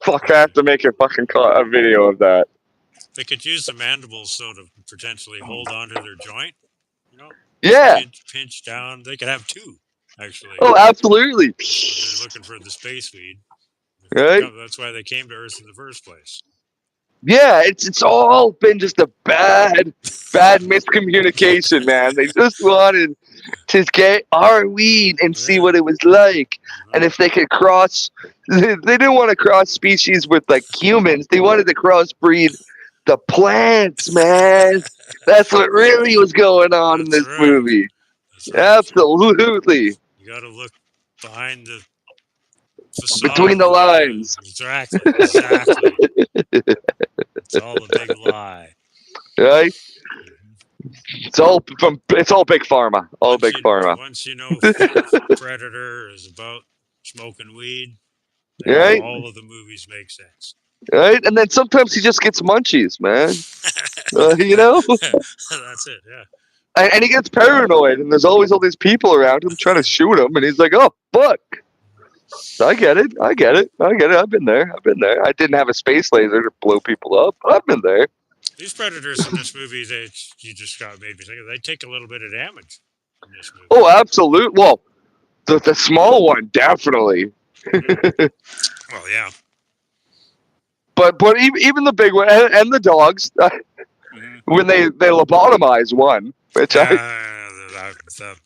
fuck! I have to make a fucking a video of that. They could use the mandibles so to potentially hold onto their joint. You know? Yeah. Pinch down. They could have two, actually. Oh, absolutely. They're looking for the space weed. Right. That's why they came to Earth in the first place. Yeah, it's all been just a bad miscommunication, man. They just wanted to get our weed and see what it was like, and if they could cross. They didn't want to cross species with like humans. They wanted to crossbreed the plants, man. That's what really was going on in this movie. Absolutely. You got to look behind the. Between the lines. Exactly. It's all a big lie. Right? It's all big pharma. Big pharma. Once you know Predator is about smoking weed, right? All of the movies make sense. Right? And then sometimes he just gets munchies, man. You know? That's it, yeah. And he gets paranoid, and there's always all these people around him trying to shoot him, and he's like, oh, fuck. I get it. I've been there. I didn't have a space laser to blow people up, but I've been there. These predators in this movie, you just got made me think, they take a little bit of damage in this movie. Oh, absolutely. Well, The small one, definitely. Well, yeah. But even the big one and the dogs when they lobotomize one, which I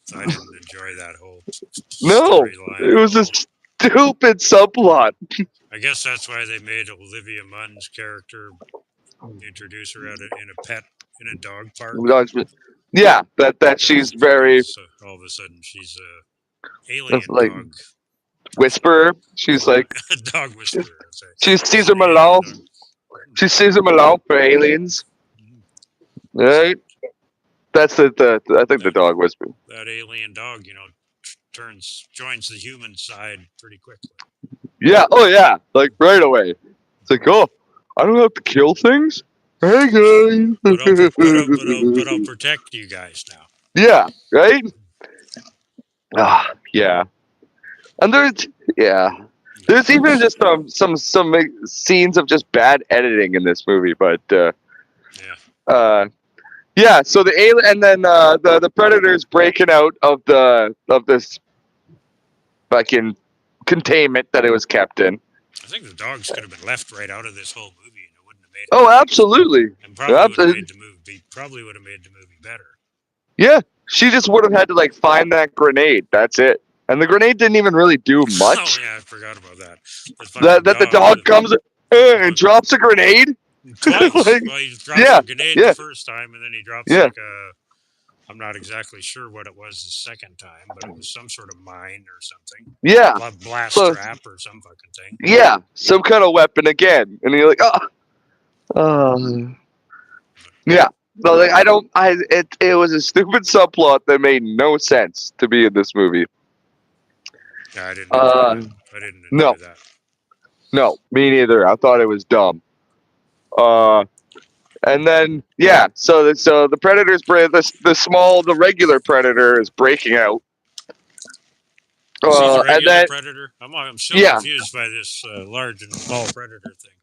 didn't enjoy that whole no, storyline. it was a stupid subplot. I guess that's why they made Olivia Munn's character introduce her in a dog park. Yeah, that she's very. So all of a sudden, she's a alien like dog whisperer. She's like dog whisperer. she's Caesar Malone. She's Caesar Malone for aliens, right? That's the I think the dog whisperer. That alien dog, joins the human side pretty quickly. Yeah. Oh yeah. Like right away. It's like, oh, I don't have to kill things. Hey guys. But I'll protect you guys now. Yeah. Right. Yeah. And there's even just some scenes of just bad editing in this movie, but yeah. So the alien, and then the predators breaking out of this fucking containment that it was kept in. I think the dogs could have been left right out of this whole movie, and it wouldn't have made. Oh, absolutely. And probably would have made the movie better. Yeah, she just would have had to like find that grenade. That's it. And the grenade didn't even really do much. Oh yeah, I forgot about that. That the dog comes and drops a grenade. Twice. Like, well, he drops a grenade the first time, and then he drops like a. I'm not exactly sure what it was the second time, but it was some sort of mine or something. Yeah. Blast trap or some fucking thing. Yeah, some kind of weapon again, and you're like, yeah. So like, it was a stupid subplot that made no sense to be in this movie. Yeah, I didn't enjoy that. No, me neither. I thought it was dumb. And then so the predators the regular predator is breaking out. And then predator. I'm still confused by this large and small predator thing.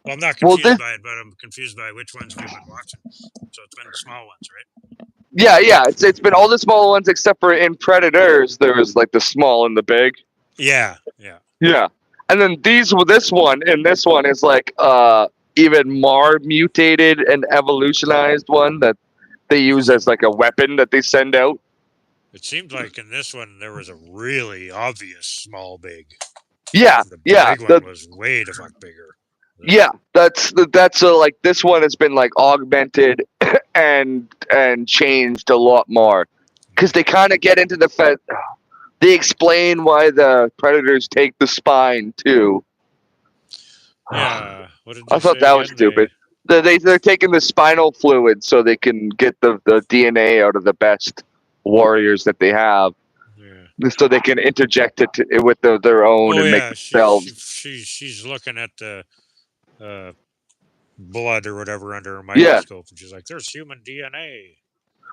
Well, I'm not confused by it, but I'm confused by which ones we've been watching. So it's been the small ones, right? Yeah. It's been all the small ones except for in Predators there was like the small and the big. Yeah. And then this one is like even more mutated and evolutionized one that they use as like a weapon that they send out. It seemed like in this one there was a really obvious small big. Yeah, the big one was way the fuck bigger. Yeah, that's like this one has been like augmented and changed a lot more because they kind of get into the they explain why the predators take the spine too. Yeah, I thought that was stupid. They're taking the spinal fluid so they can get the DNA out of the best warriors that they have. Yeah. So they can interject it with their own and make themselves. She's looking at the blood or whatever under a microscope, and she's like, "There's human DNA."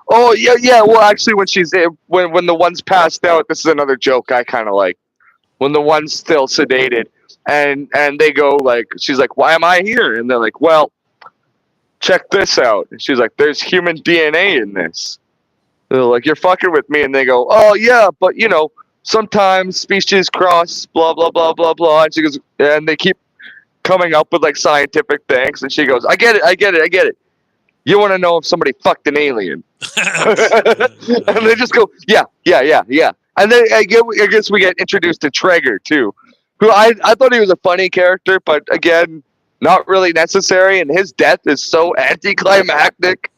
Oh yeah. Well, actually, when the one's passed out, this is another joke I kind of like. When the one's still sedated, and they go like, she's like, "Why am I here?" And they're like, "Well, check this out." And she's like, "There's human DNA in this." They're like, "You're fucking with me," and they go, "Oh yeah, but sometimes species cross, blah blah blah blah blah." And she goes, and they keep coming up with like scientific things, and she goes, I get it. You want to know if somebody fucked an alien? And they just go, yeah. And then I guess we get introduced to Traeger too, who I thought he was a funny character, but again, not really necessary. And his death is so anticlimactic.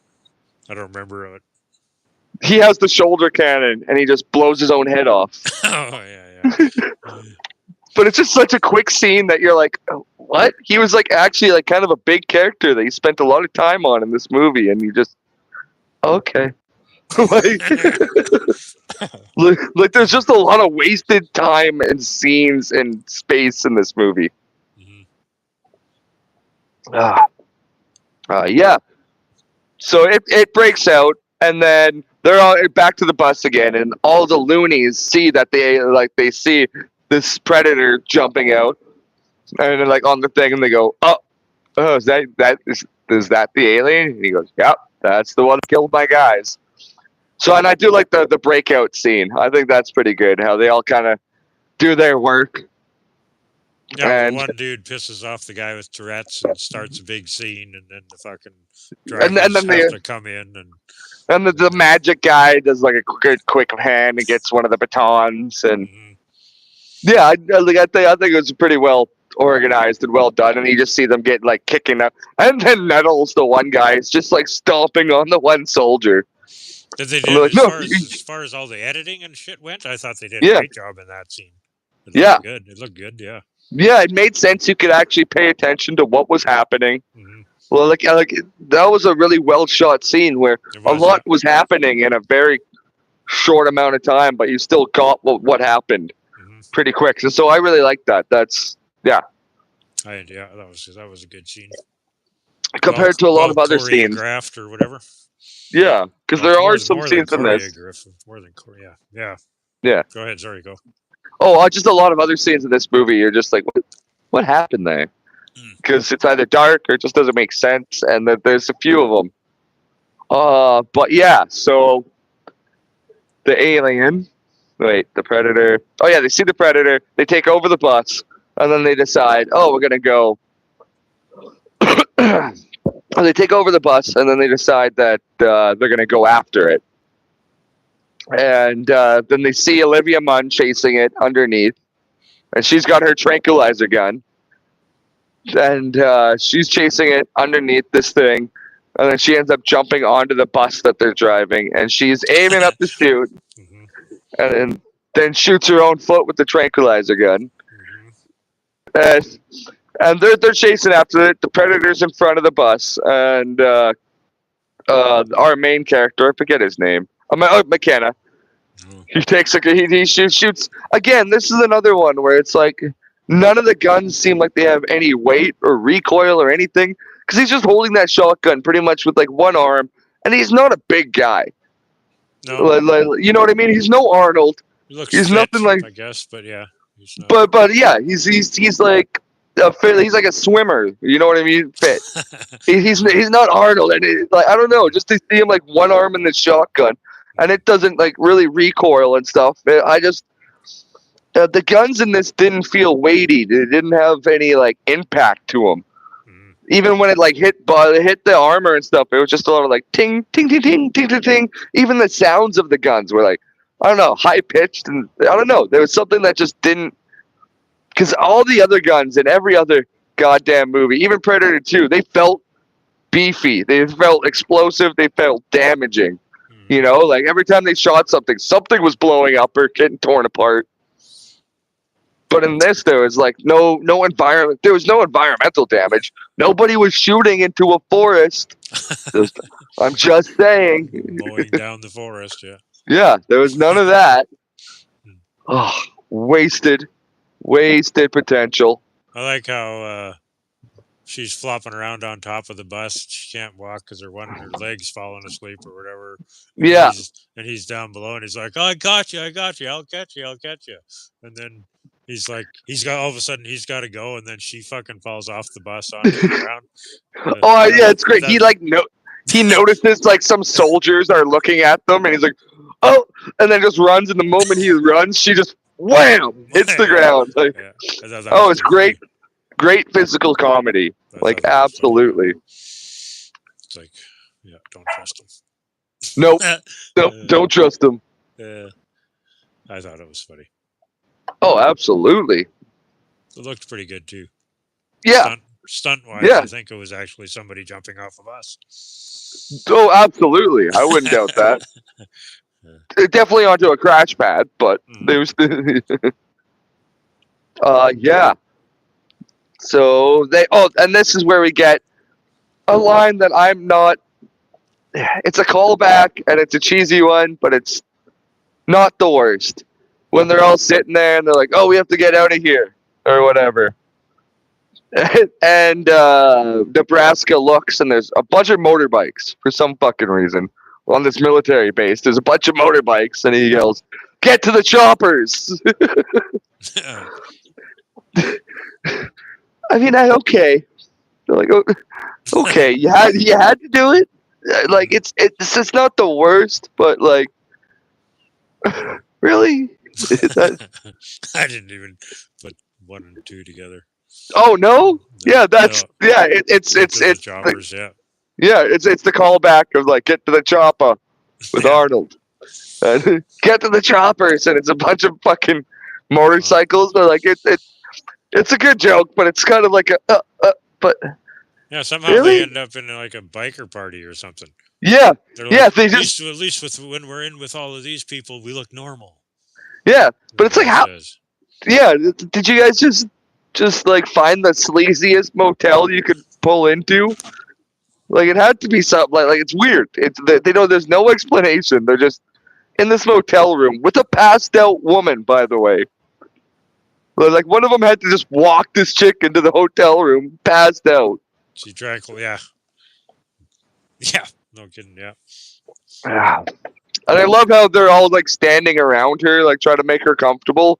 I don't remember it. He has the shoulder cannon, and he just blows his own head off. Oh yeah. But it's just such a quick scene that you're like, oh, what? He was like actually like kind of a big character that you spent a lot of time on in this movie, and you just okay. like there's just a lot of wasted time and scenes and space in this movie. Yeah. So it breaks out, and then they're all back to the bus again, and all the loonies see that they see this predator jumping out, and they're like on the thing, and they go, "Oh, is that the alien?" And he goes, "Yep, that's the one that killed my guys." So, and I do like the breakout scene. I think that's pretty good. How they all kind of do their work. Yeah, where And one dude pisses off the guy with Tourette's and starts a big scene, and then the fucking and drivers then have to come in and the magic guy does like a quick hand and gets one of the batons. And yeah, I think it was pretty well organized and well done. And you just see them get like kicking up, and then Nettles, the one guy, is just like stomping on the one soldier. Did they I'm do like, as far as all the editing and shit went? I thought they did a Yeah. great job in that scene. It Yeah. looked good. It looked good. Yeah. Yeah, it made sense. You could actually pay attention to what was happening. Mhm. Well, like that was a really well shot scene where It a was, lot was happening in a very short amount of time, but you still got what happened Mhm. pretty quick. So I really like that. That's Yeah, that was a good scene. compared to a lot of other scenes. Choreographed or whatever. Yeah, because there are some scenes in this. More than yeah. Yeah. Go ahead. Sorry, go. Oh, just a lot of other scenes in this movie. You're just like, what happened there? Because it's either dark or it just doesn't make sense, and there's a few of them. But yeah, so the alien, the predator. Oh yeah, they see the predator. They take over the bus, and then they decide, oh, we're gonna go. They take over the bus, and then they decide that they're gonna go after it. And then they see Olivia Munn chasing it underneath, and she's got her tranquilizer gun, and she's chasing it underneath this thing, and then she ends up jumping onto the bus that they're driving, and she's aiming up to shoot, and then shoots her own foot with the tranquilizer gun, and they're chasing after it. The predator's in front of the bus, and our main character, I forget his name, McKenna. He takes he shoots again. This is another one where it's like none of the guns seem like they have any weight or recoil or anything, because he's just holding that shotgun pretty much with like one arm, and he's not a big guy. No. You know what I mean? He's no Arnold. He's nothing like, I guess, but yeah. But yeah, he's like he's like a swimmer. You know what I mean? Fit. he's not Arnold, and like I don't know, just to see him like one arm in the shotgun. And it doesn't like really recoil and stuff. I just the guns in this didn't feel weighty. They didn't have any like impact to them. Even when it like hit the armor and stuff, it was just a lot of like ting ting ting ting ting ting ting. Even the sounds of the guns were like I don't know, high pitched, and I don't know. There was something that just didn't. Because all the other guns in every other goddamn movie, even Predator 2, they felt beefy. They felt explosive. They felt damaging. You know, like every time they shot something was blowing up or getting torn apart. But in this, there was like no environment. There was no environmental damage. Nobody was shooting into a forest. I'm just saying. Mowing down the forest, yeah. Yeah, there was none of that. Oh, wasted potential. I like how she's flopping around on top of the bus. She can't walk because her leg's falling asleep or whatever. Yeah. And he's down below, and he's like, "Oh, I got you, I'll catch you." And then all of a sudden he's got to go, and then she fucking falls off the bus onto the ground. Oh yeah, it's great. He he notices like some soldiers are looking at them, and he's like, "Oh," and then just runs. And the moment he runs, she just wham hits the ground. Like, oh, it's great. Great physical comedy. Like, absolutely. It's like, yeah, don't trust him. Nope. Don't trust him. Yeah. I thought it was funny. Oh, absolutely. It looked pretty good, too. Yeah. Stunt-wise, yeah. I think it was actually somebody jumping off of us. Oh, absolutely. I wouldn't doubt that. Definitely onto a crash pad, but there's yeah. So and this is where we get a line that I'm not. It's a callback and it's a cheesy one, but it's not the worst. When they're all sitting there and they're like, "Oh, we have to get out of here," or whatever. And Nebraska looks and there's a bunch of motorbikes for some fucking reason on this military base. There's a bunch of motorbikes, and he yells, "Get to the choppers!" I mean, okay. They're like, okay, you had to do it. like it's not the worst, but like really. I didn't even put 1 and 2 together. Oh no, yeah, No, that's it's Get to the it's choppers, yeah. yeah, it's the callback of like get to the chopper with Yeah. Arnold. And get to the choppers, and it's a bunch of fucking motorcycles. But like it's a good joke, but it's kind of like a but Yeah, somehow they really, end up in like a biker party or something. yeah, They're yeah, like, they at just least with when we're in with all of these people, we look normal. yeah, but The it's like guy how says. yeah. Did you guys just like find the sleaziest motel you could pull into? Like it had to be something like it's weird. It's they know there's no explanation. They're just in this motel room with a passed out woman, by the way. Like one of them had to just walk this chick into the hotel room, passed out. She drank, yeah. Yeah, no kidding, yeah. And I love how they're all like standing around her, like trying to make her comfortable.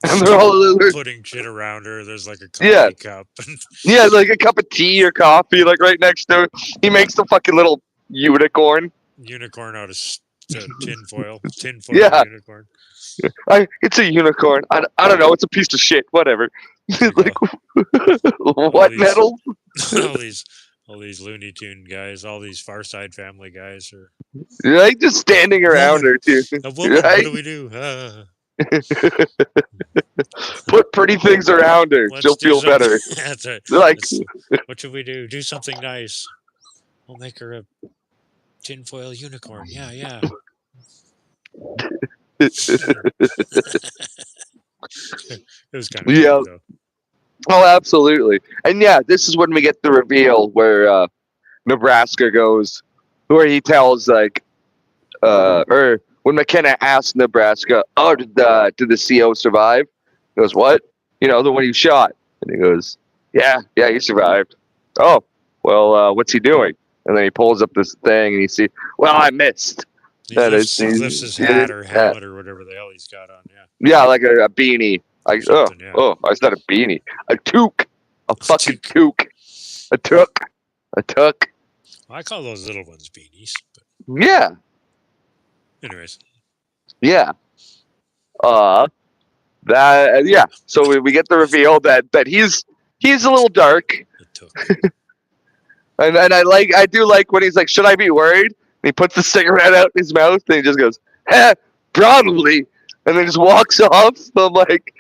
And they're all Putting shit around her. There's like a yeah, coffee cup. yeah, like a cup of tea or coffee, like right next to her. He makes the fucking little unicorn. Unicorn out of tinfoil. Tinfoil Yeah, unicorn. it's a unicorn. I don't know. It's a piece of shit. Whatever. There you Like what these- metal? all these Looney Tune guys, all these Far Side Family guys are Like just standing around Woman. her too. a woman. Right? What do we do? Put pretty things around her. Let's She'll do feel something. better. That's right. Like What should we do? Do something nice. We'll make her a tinfoil unicorn. Yeah, yeah. It was kind of Yeah. funny, though. Oh, absolutely. And yeah, this is when we get the reveal where Nebraska goes, where he tells like, or when McKenna asks Nebraska, "Oh, did the CO survive?" He goes, "What? You know, the one you shot?" And he goes, "Yeah, he survived." Oh, well, what's he doing? And then he pulls up this thing and you see, well, I missed. He That lifts, is- lifts his hat or helmet or whatever the hell he's got on. Yeah. Yeah, like a beanie. Like Something, yeah. it's not a beanie, a toque, a fucking toque. toque, a toque. I call those little ones beanies. But Yeah, anyways, yeah. Yeah. So we get the reveal that he's a little dark, it took. and I do like when he's like, "Should I be worried?" And he puts the cigarette out in his mouth, and he just goes, "Probably," and then just walks off. So I'm like,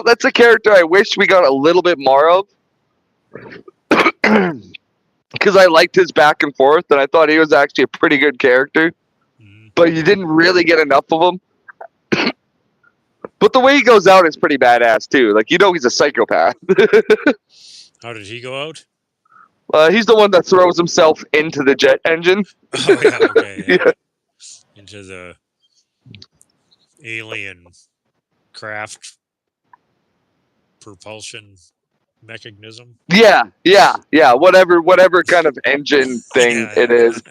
that's a character I wish we got a little bit more of. Because I liked his back and forth, and I thought he was actually a pretty good character, but you didn't really get enough of him. But the way he goes out is pretty badass too. Like he's a psychopath. How did he go out? He's the one that throws himself into the jet engine. Oh yeah, okay. Yeah. Yeah. Into the alien craft propulsion mechanism. Yeah. Whatever kind of engine thing Yeah, it is.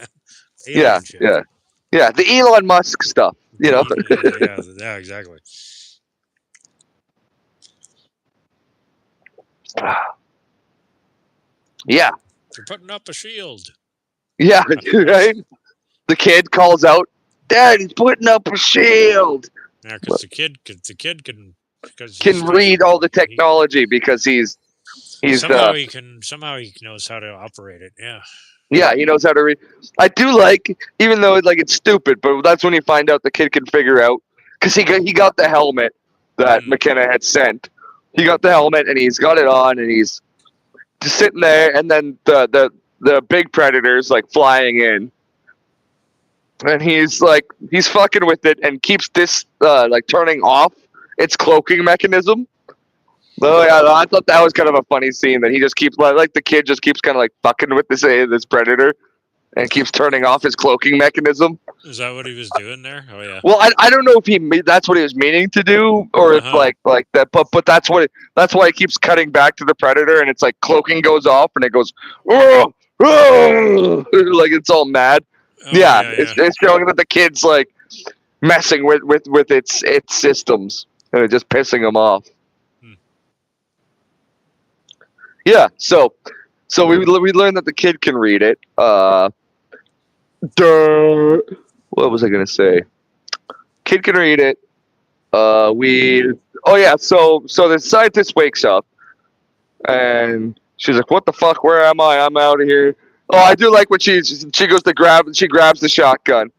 Alien Yeah, shit. yeah. The Elon Musk stuff. Yeah, exactly. Yeah, They're putting up a shield. yeah. Right. The kid calls out, "Dad, he's putting up a shield." Yeah, because the kid can Can read all the technology because he's somehow he knows how to operate it. Yeah. yeah, he knows how to read. I do like, even though it's stupid, but that's when you find out the kid can figure out, because he got the helmet that McKenna had sent. He got the helmet and he's got it on and he's just sitting there, and then the big predator's like flying in, and he's fucking with it and keeps this like turning off its cloaking mechanism. Oh yeah, I thought that was kind of a funny scene that he just keeps like the kid just keeps kind of like fucking with this predator and keeps turning off his cloaking mechanism. Is that what he was doing there? Oh yeah. Well, I don't know if that's what he was meaning to do, or if like that, but that's why he keeps cutting back to the predator, and it's like cloaking goes off and it goes, oh, oh, like it's all mad. Oh, yeah. It's showing that the kid's like messing with its systems and it's just pissing him off. Yeah, so we learned that the kid can read it. What was I gonna say? Kid can read it. Oh yeah. So the scientist wakes up and she's like, "What the fuck? Where am I? I'm out of here." Oh, I do like when she goes to grab and she grabs the shotgun,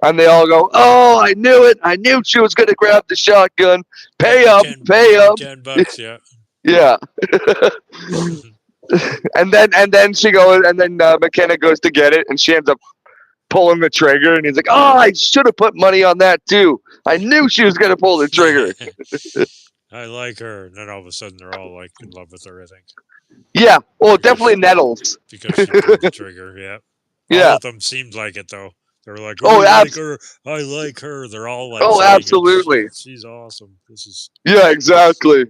and they all go, "Oh, I knew it! I knew she was gonna grab the shotgun. Pay up, pay up." $10, yeah. Yeah. and then she goes, and then McKenna goes to get it, and she ends up pulling the trigger, and he's like, "Oh, I should have put money on that too. I knew she was gonna pull the trigger." I like her. And then all of a sudden they're all like in love with her, I think. Yeah. Well, definitely Nettles. Because she pulled the trigger, yeah. Yeah. All of them seemed like it though. They were like, Oh, I like her. I like her. They're all like, oh, saying absolutely. She's awesome. This is. Yeah, exactly.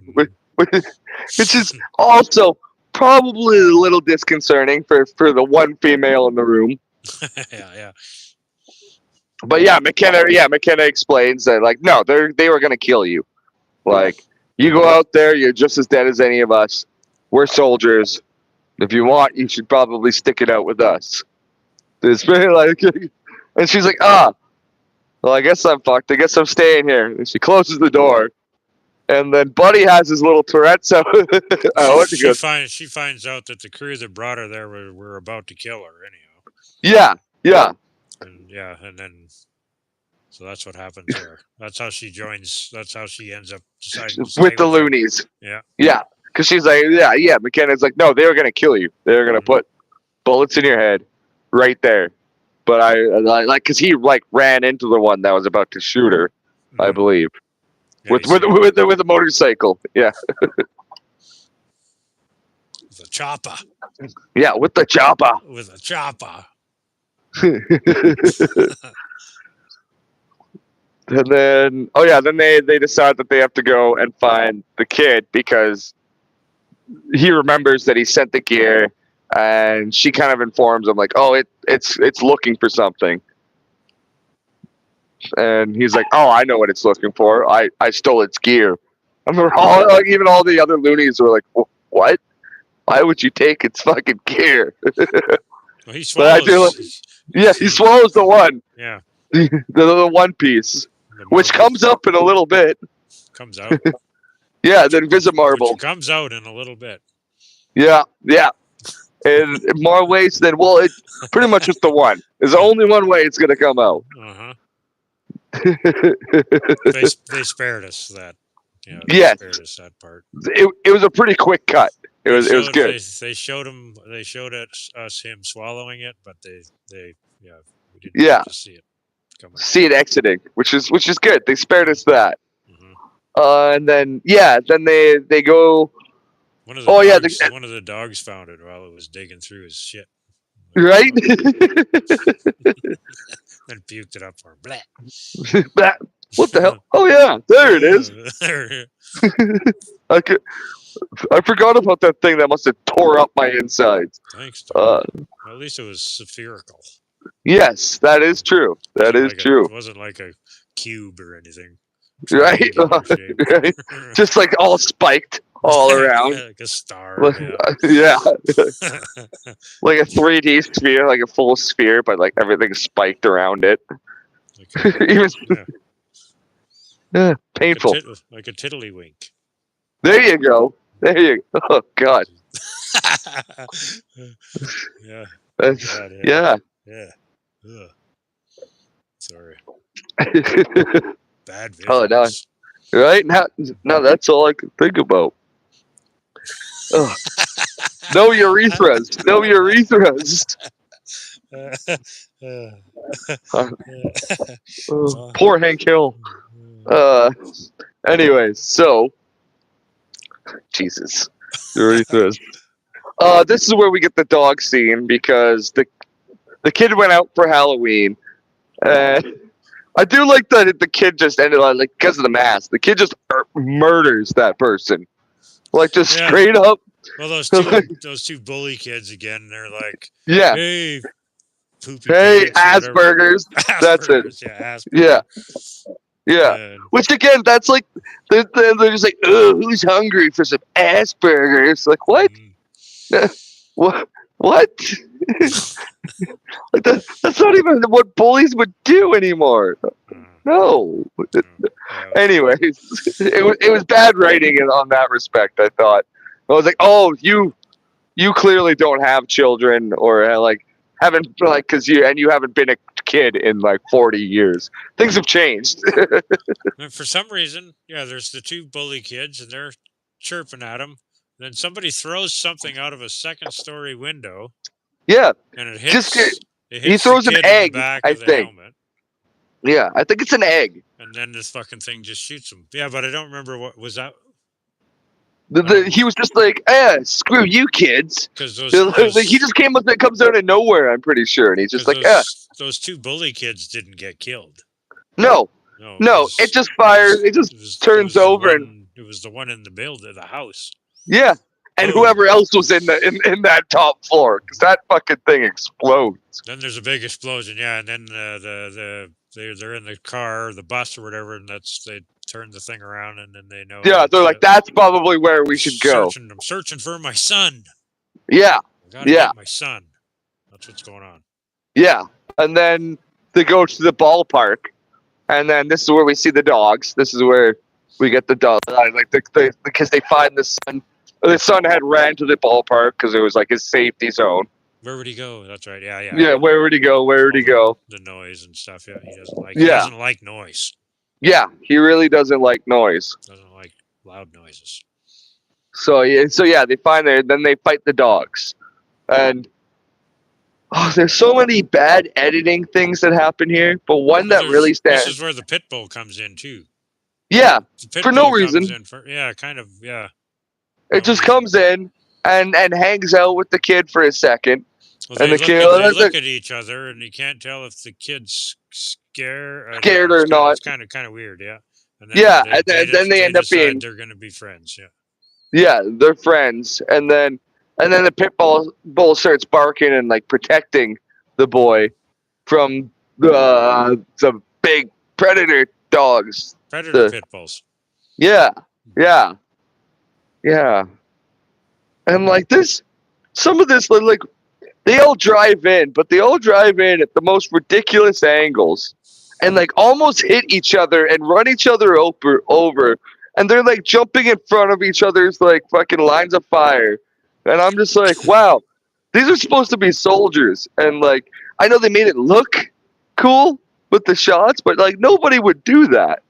Which is also probably a little disconcerting for the one female in the room. yeah. But yeah, McKenna explains that like, no, they were gonna kill you. Like, you go out there, you're just as dead as any of us. We're soldiers. If you want, you should probably stick it out with us. It's very like, and she's like, well, I guess I'm fucked. I guess I'm staying here. And she closes the door. And then Buddy has his little Tourette's out. She finds out that the crew that brought her there were about to kill her Yeah. anyhow. And then so that's what happens there. That's how she joins. That's how she ends up deciding to with the loonies. Yeah. Yeah. Because she's like, yeah. McKenna's like, no, they were gonna kill you. They were gonna put bullets in your head, right there. But I like, because he like ran into the one that was about to shoot her, I believe, with a motorcycle. Yeah. With a chopper. Yeah, with the chopper. With a chopper. And then, then they decide that they have to go and find the kid because he remembers that he sent the gear, and she kind of informs him like, "Oh, it's looking for something." And he's like, "Oh, I know what it's looking for. I stole its gear." And they're all, like, even all the other loonies were like, "What? Why would you take its fucking gear?" Well, he swallows. He swallows the one. Yeah. The one piece, which comes up in a little bit. Comes out. Yeah, then Visimarble. Which comes out in a little bit. Yeah. In more ways than, well, it pretty much just the one. There's only one way it's gonna come out. They spared us that. Yeah. Spared us that part. It was a pretty quick cut. It was good. They showed us him swallowing it, but we didn't get to see it coming out. See it exiting, which is good. They spared us that. And then they go. One of the dogs found it while it was digging through his shit. Right. Then puked it up for him. Blah. What the hell? Oh yeah, there it is. I forgot about that thing that must have tore up my insides. Thanks. Well, at least it was spherical. Yes, that is true. That is true. It wasn't like a cube or anything. Right? Right? Just like all spiked all around. Like a star. Yeah. Like a 3D sphere, like a full sphere, but like everything's spiked around it. Painful. Like a tiddlywink. There you go. Oh God. Yeah. Yeah. Ugh. Sorry. Bad visions. Oh no. Right now, that's all I can think about. No urethras. No urethras. Poor Hank Hill. Anyways, so Jesus, urethras. This is where we get the dog scene because the kid went out for Halloween. I do like that the kid just ended on, like, because of the mask. The kid just murders that person, like, just straight up. Well, those two bully kids again. They're like, hey, poopy hey, Asperger's. That's it. Yeah, Asperger's. Yeah. Which again, that's like they're just like, oh, who's hungry for some Asperger's? Like, what? What? Like that's not even what bullies would do anymore. No. Yeah, Anyways, it was bad writing on that respect. I thought I was like, oh, you clearly don't have children or like haven't like because you haven't been a kid in like 40 years. Things have changed. and for some reason, yeah, there's the two bully kids, and they're chirping at him. Then somebody throws something out of a second-story window, Yeah, and it just hits it he hits the throws an kid in the egg. back I of the think. helmet, Yeah, I think it's an egg. and then this fucking thing just shoots him. Yeah, but I don't remember what was that. He was just like, screw you kids. Because Like, he just comes out of nowhere. I'm pretty sure, and he's just like, those two bully kids didn't get killed. no, No, it just fires. It just turns over, and it was the one in the building, the house. yeah, and Boom. whoever else was in that top floor, because that fucking thing explodes. Then there's a big explosion, yeah, and then they're in the car, the bus or whatever, and they turn the thing around, and then they know. Yeah, they're like, that's probably where we should go. I'm searching for my son. Yeah, I gotta get my son. That's what's going on. Yeah, and then they go to the ballpark, and then this is where we see the dogs. This is where we get the dog, like because they find the son. The son had ran to the ballpark because it was like his safety zone. Where would he go? That's right. Yeah. Yeah, where would he go? Where would he go? The noise and stuff. Yeah, he doesn't like. Yeah. He doesn't like noise. Yeah, he really doesn't like noise. Doesn't like loud noises. So yeah, they find there. Then they fight the dogs, and there's so many bad editing things that happen here. But one that really stands. This is where the pit bull comes in too. Yeah, for no reason. Kind of. Yeah. It just comes in and hangs out with the kid for a second. Well, and they look at each other, and you can't tell if the kid's scared or not. It's kind of weird, yeah. And then they end up being they're going to be friends, yeah. Yeah, they're friends, and then the pit bull starts barking and like protecting the boy from the big predator dogs. Pit bulls. Yeah. And like some of this, like they all drive in, but they all drive in at the most ridiculous angles, and like almost hit each other and run each other over, and they're like jumping in front of each other's like fucking lines of fire, and I'm just like, wow, these are supposed to be soldiers, and like I know they made it look cool with the shots, but like nobody would do that.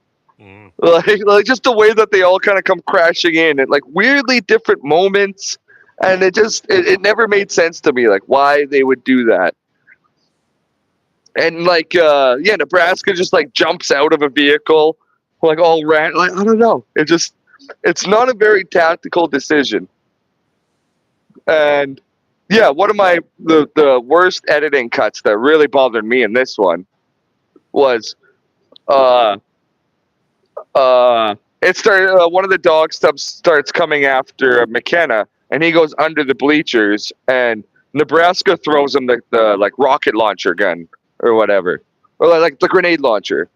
Like just the way that they all kind of come crashing in at like weirdly different moments, and it never made sense to me like why they would do that. And like Nebraska just like jumps out of a vehicle like all ran, like I don't know, it's not a very tactical decision. And yeah, one of the worst editing cuts that really bothered me in this one was it started. One of the dogs starts coming after McKenna, and he goes under the bleachers, and Nebraska throws him the like rocket launcher gun or whatever, or like the grenade launcher,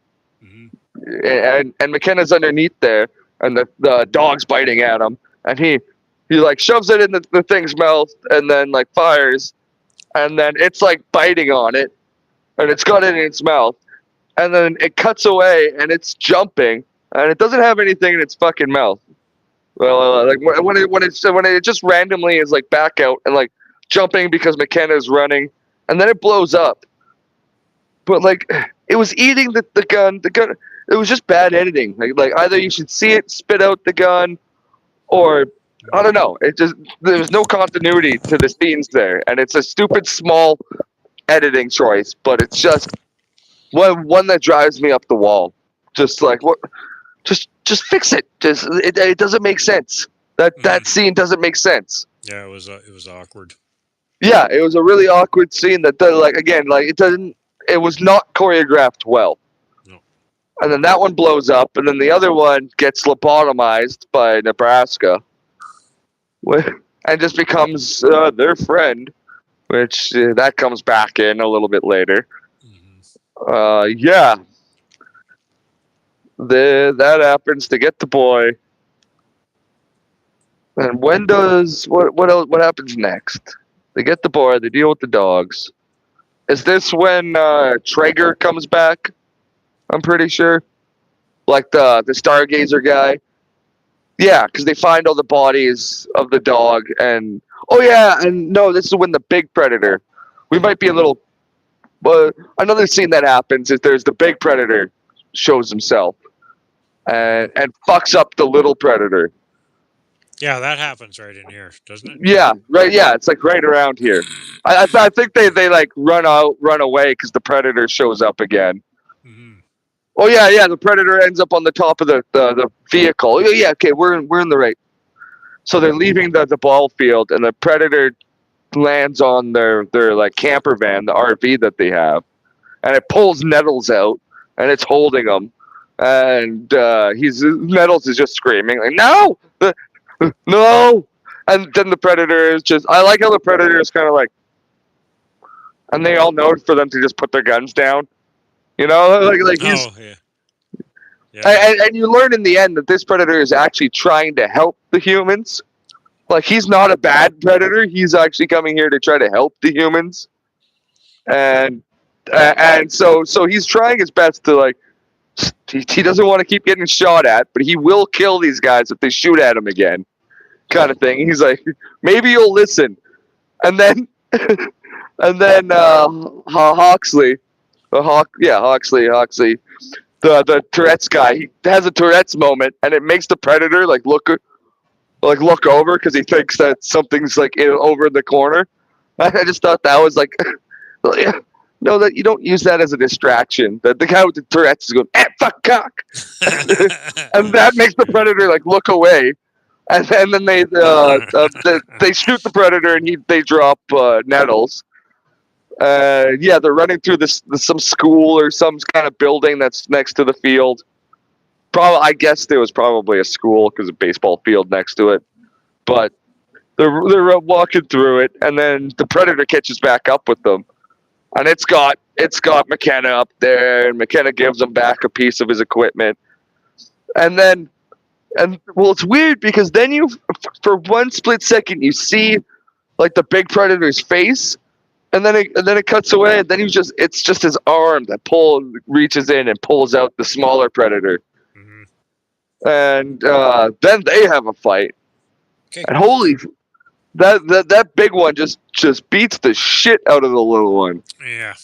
and McKenna's underneath there, and the dog's biting at him, and he like shoves it in the thing's mouth, and then like fires, and then it's like biting on it, and it's got it in its mouth, and then it cuts away, and it's jumping. And it doesn't have anything in its fucking mouth. Well, like when it just randomly is like back out and like jumping because McKenna is running, and then it blows up. But like it was eating the gun. The gun. It was just bad editing. Like either you should see it spit out the gun, or I don't know. There was no continuity to the scenes there, and it's a stupid small editing choice. But it's just one that drives me up the wall. Just like what. Just fix it. It doesn't make sense. That scene doesn't make sense. Yeah, it was awkward. Yeah, it was a really awkward scene that like again, like it was not choreographed well. No. And then that one blows up, and then the other one gets lobotomized by Nebraska, and just becomes their friend, which that comes back in a little bit later. Yeah. That happens to get the boy, and when does what happens next? They get the boy. They deal with the dogs. Is this when Traeger comes back? I'm pretty sure. Like the Stargazer guy. Yeah, because they find all the bodies of the dog, and oh yeah, and no, this is when the big predator. We might be a little. But another scene that happens is there's the big predator shows himself, and fucks up the little predator. Yeah, that happens right in here, doesn't it? Yeah, right. Yeah, it's like right around here. I think they like run away because the predator shows up again. Mm-hmm. Oh yeah. The predator ends up on the top of the vehicle. Oh, yeah, okay, we're in the right. So they're leaving the ball field, and the predator lands on their like camper van, the RV that they have, and it pulls Nettles out, and it's holding him, and Nettles is just screaming like no, no, and then the predator is just. I like how the predator is kind of like, and they all know for them to just put their guns down, like he's. Oh yeah. And you learn in the end that this predator is actually trying to help the humans. Like he's not a bad predator. He's actually coming here to try to help the humans. And so he's trying his best to like. He doesn't want to keep getting shot at, but he will kill these guys if they shoot at him again, kind of thing. He's like, maybe you'll listen, and then Hawksley, Hawksley. The Tourette's guy, he has a Tourette's moment, and it makes the predator like look over because he thinks that something's like over in the corner. I just thought that was like, no, that you don't use that as a distraction. That the guy with the Tourette's is going, fuck cock, and that makes the predator like look away, and then they shoot the predator and they drop Nettles. Yeah, they're running through some school or some kind of building that's next to the field. I guess there was probably a school because of baseball field next to it. But they're walking through it, and then the predator catches back up with them, and it's got McKenna up there, and McKenna gives him back a piece of his equipment, and it's weird because then you, for one split second, you see like the big predator's face. And then it cuts away, and then it's just his arm that reaches in and pulls out the smaller predator. Mm-hmm. And then they have a fight. Okay. And holy, that big one just beats the shit out of the little one. Yeah.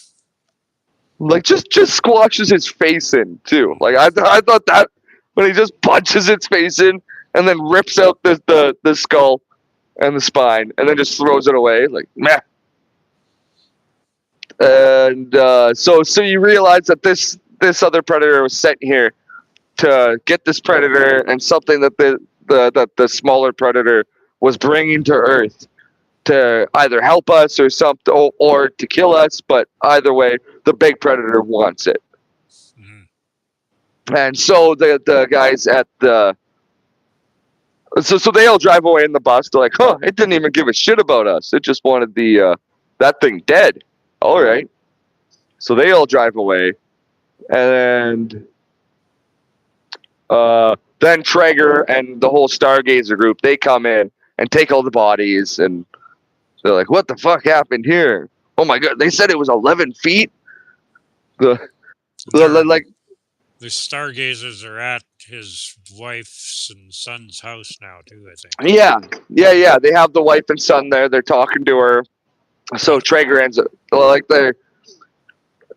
Like just squashes his face in too. Like I thought that when he just punches its face in and then rips out the skull and the spine and then just throws it away. Like meh. And so you realize that this other predator was sent here to get this predator and something that the smaller predator was bringing to Earth to either help us or something or to kill us. But either way, the big predator wants it. Mm-hmm. And so the guys at so they all drive away in the bus. They're like, "Huh, it didn't even give a shit about us. It just wanted that thing dead." All right. So they all drive away. And then Traeger and the whole Stargazer group, they come in and take all the bodies. And they're like, what the fuck happened here? Oh, my God. They said it was 11 feet? The Stargazers are at his wife's and son's house now, too, I think. Yeah. They have the wife and son there. They're talking to her. So Traeger ends up like they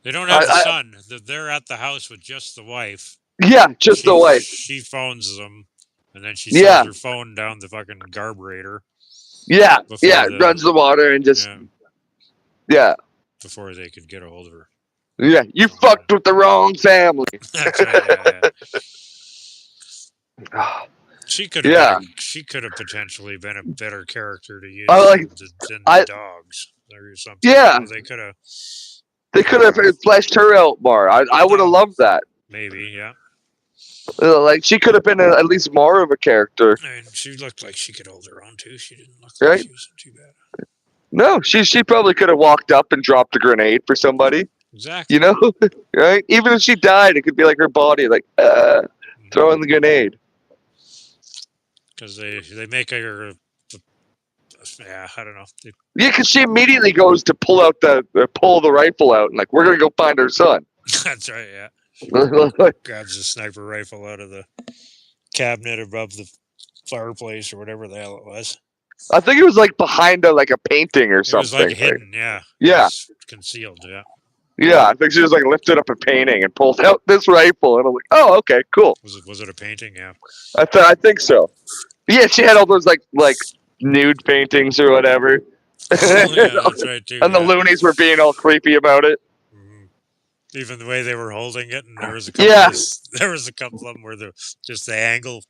don't have the son. They're at the house with just the wife. Yeah, just the wife. She phones them, and then she sends her phone down the fucking carburetor. Yeah, runs the water and just before they could get a hold of her. Yeah, you fucked with the wrong family. That's right. Yeah. She could have potentially been a better character to use than the dogs or something. Yeah, they could have fleshed her out more. I would have loved that. Maybe, yeah. Like she could have been at least more of a character. I mean, she looked like she could hold her own too. She didn't look like she was too bad. No, she probably could have walked up and dropped a grenade for somebody. Exactly. You know, right? Even if she died, it could be like her body, like throwing the grenade. Because they make her Yeah, I don't know. Yeah, because she immediately goes to pull the rifle out and like, we're gonna go find our son. That's right. Yeah, I grabs a sniper rifle out of the cabinet above the fireplace or whatever the hell it was. think it was like behind a painting or It was like something. hidden. Yeah. It Yeah. was concealed. Yeah. Yeah, I think she just like lifted up a painting and pulled out this rifle, and I'm like, oh, okay, cool. Was it a painting? Yeah. I think so. Yeah, she had all those like nude paintings or whatever. Oh, yeah, that's right too. And the Yeah. loonies were being all creepy about it. Mhm. Even the way they were holding it, and there was a couple of them where just the angle.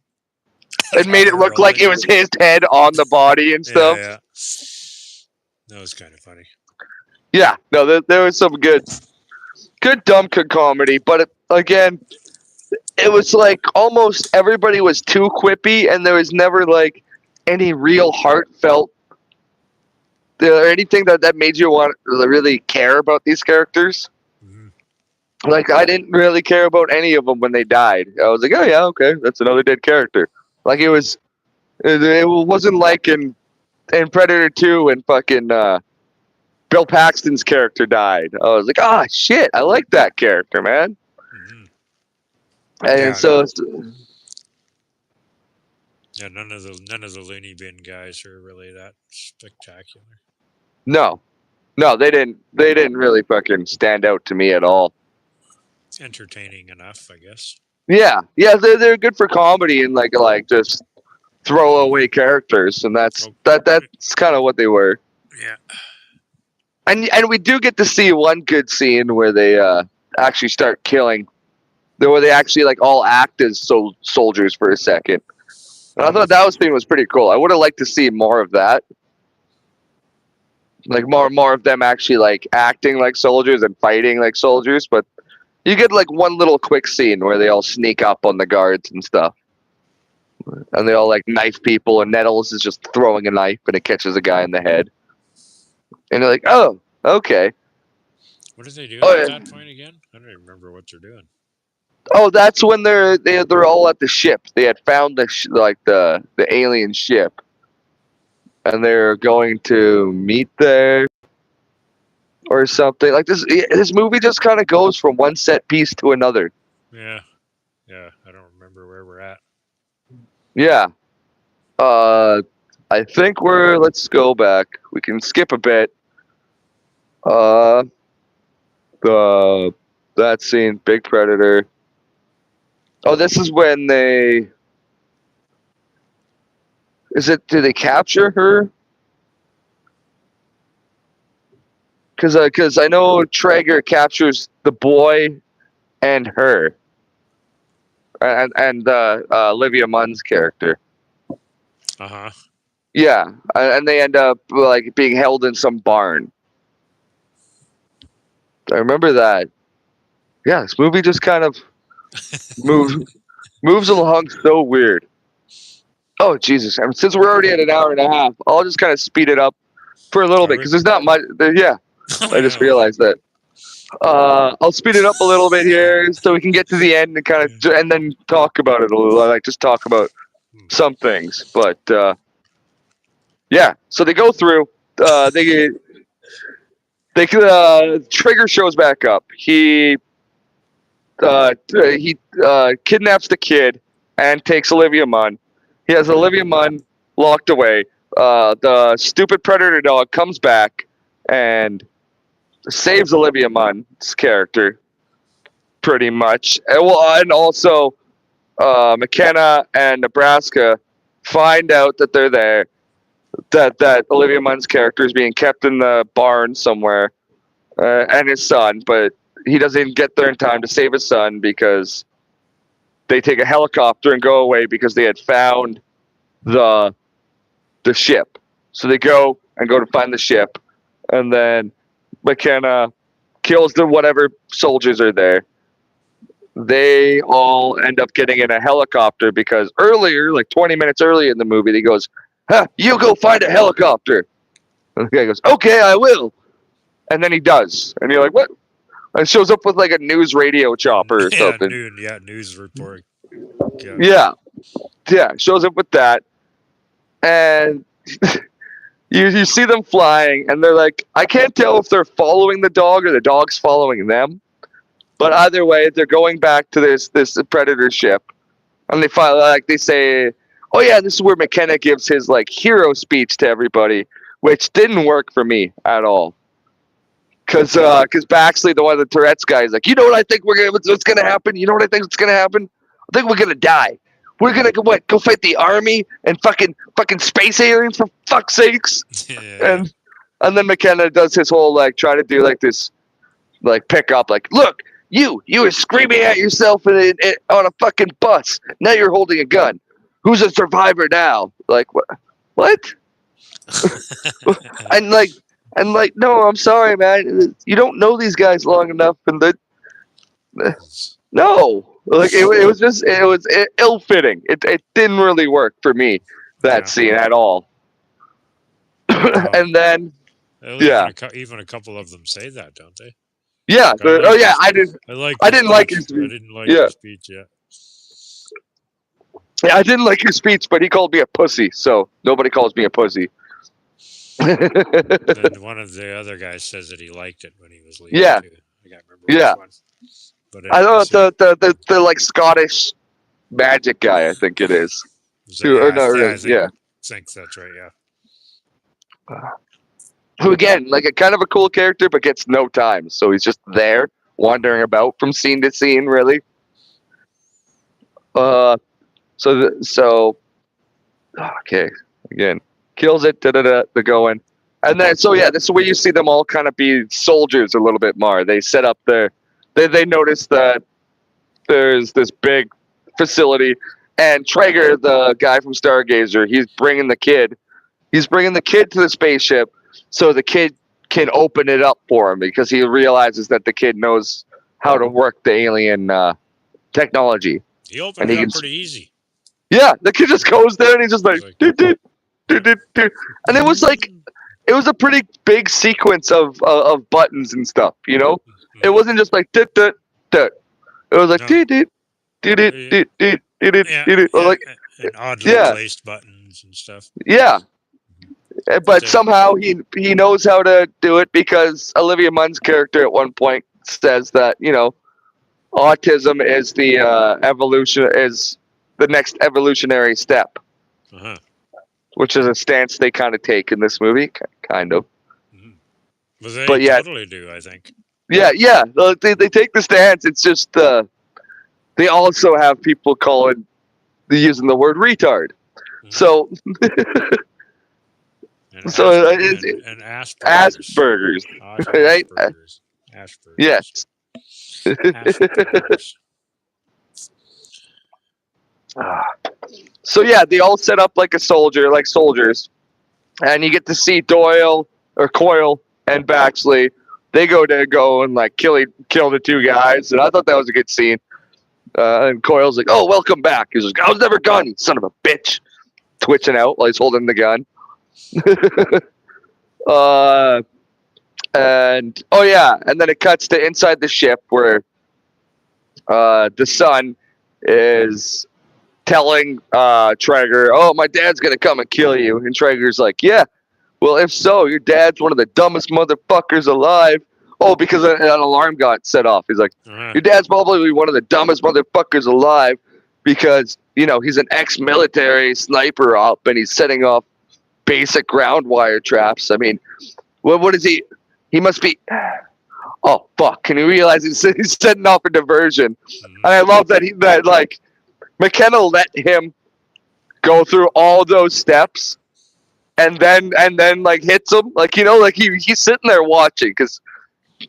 It made it look like it was his head on the body and stuff. Yeah. That was kind of funny. Yeah, no, there was some good dumb comedy, but again, it was like almost everybody was too quippy, and there was never like any real heartfelt or anything that made you want to really care about these characters. Mm-hmm. Like, I didn't really care about any of them when they died. I was like, oh yeah, okay, that's another dead character. Like, it wasn't like in Predator 2 when fucking Bill Paxton's character died. I was like, oh shit, I like that character, man. Mm-hmm. And Yeah, so yeah, none of the loony bin guys are really that spectacular. no, they didn't really fucking stand out to me at all. Entertaining enough, I guess. Yeah, they're good for comedy and like just throwaway characters, and that's kind of what they were. Yeah. And we do get to see one good scene where they actually start killing, where they actually like all act as soldiers for a second. And I thought that scene was pretty cool. I would have liked to see more of that, like more of them actually like acting like soldiers and fighting like soldiers. But you get like one little quick scene where they all sneak up on the guards and stuff, and they all like knife people, and Nettles is just throwing a knife and it catches a guy in the head, and you're like, oh, okay. What did they do at that point again? I don't even remember what they're doing. Oh, that's when they're all at the ship. They had found the alien ship, and they're going to meet there or something. Like this movie just kind of goes from one set piece to another. Yeah, I don't remember where we're at. Yeah, I think let's go back. We can skip a bit. That scene, Big Predator. Oh, this is when do they capture her? Because I know Traeger captures the boy and her, and Olivia Munn's character. Uh-huh. Yeah, and they end up like being held in some barn. I remember that. Yeah, this movie just kind of moves along so weird. Oh Jesus! I mean, since we're already at an hour and a half, I'll just kind of speed it up for a little bit because there's not much. Yeah, I just realized that. I'll speed it up a little bit here so we can get to the end and kind of and then talk about it a little. I like just talk about some things, but yeah. So they go through. Trigger shows back up. He kidnaps the kid and takes Olivia Munn. He has Olivia Munn locked away. The stupid Predator dog comes back and saves Olivia Munn's character, pretty much. And also McKenna and Nebraska find out that they're there, that Olivia Munn's character is being kept in the barn somewhere, and his son, but he doesn't get there in time to save his son because they take a helicopter and go away because they had found the ship. So they go to find the ship, and then McKenna kills the whatever soldiers are there. They all end up getting in a helicopter because earlier, like 20 minutes earlier in the movie, he goes, you go find a helicopter. And the guy goes, okay, I will. And then he does. And you're like, what? And shows up with like a news radio chopper or something. News report. Yeah. Shows up with that. And you see them flying, and they're like, I can't tell if they're following the dog or the dog's following them. But either way, they're going back to this predator ship, and they say, "Oh yeah, this is where McKenna gives his like hero speech to everybody," which didn't work for me at all. Because Baxley, the one of the Tourette's guys, like, you know what I think what's gonna happen? You know what I think is gonna happen? I think we're gonna die. We're gonna go fight the army and fucking space aliens for fuck's sakes. Yeah. And then McKenna does his whole like try to do like this like pickup like, look, you were screaming at yourself on a fucking bus. Now you're holding a gun. Who's a survivor now? Like what? and like no, I'm sorry, man. You don't know these guys long enough, and no, like it was just it was ill fitting. It didn't really work for me that scene at all. And then even a couple of them say that, don't they? Yeah. I didn't like his speech. I didn't like his speech yet. Yeah, I didn't like his speech, but he called me a pussy, so nobody calls me a pussy. Then one of the other guys says that he liked it when he was leaving. Yeah. Too. I can't remember which one. But I know the like Scottish magic guy, I think it is. I think that's right. Yeah. Who again, like a kind of a cool character, but gets no time, so he's just there wandering about from scene to scene, really. Okay, again, kills it. They're going, and then this is where you see them all kind of be soldiers a little bit more. They set up they notice that there's this big facility, and Traeger, the guy from Stargazer, he's bringing the kid to the spaceship so the kid can open it up for him because he realizes that the kid knows how to work the alien technology. He opened it up pretty easy. Yeah, the kid just goes there and he's just like, and it was a pretty big sequence of buttons and stuff, you know. It wasn't just like dit. It was like and oddly placed buttons and stuff. Yeah, but somehow he knows how to do it because Olivia Munn's character at one point says that, you know, autism is the next evolutionary step, which is a stance they kind of take in this movie, kind of. But they totally do, I think. Yeah. They take the stance. It's just they also have people using the word retard. So. And Asperger's. Right? Asperger's. Yes. Asperger's. So yeah, they all set up like soldiers, and you get to see Coyle and Baxley. They go and like kill the two guys, and I thought that was a good scene. And Coyle's like, "Oh, welcome back." He's like, "I was never gone, you son of a bitch," twitching out while he's holding the gun. And then it cuts to inside the ship where the son is telling Traeger, "Oh, my dad's gonna come and kill you," and Traeger's like, "Yeah, well, if so, your dad's one of the dumbest motherfuckers alive." Oh, because an alarm got set off. He's like, "Your dad's probably one of the dumbest motherfuckers alive because, you know, he's an ex-military sniper op and he's setting off basic ground wire traps. I mean, what is he? He must be. Oh fuck! Can you realize he's setting off a diversion?" And I love that McKenna let him go through all those steps, and then like hits him, like, you know, like he's sitting there watching because, you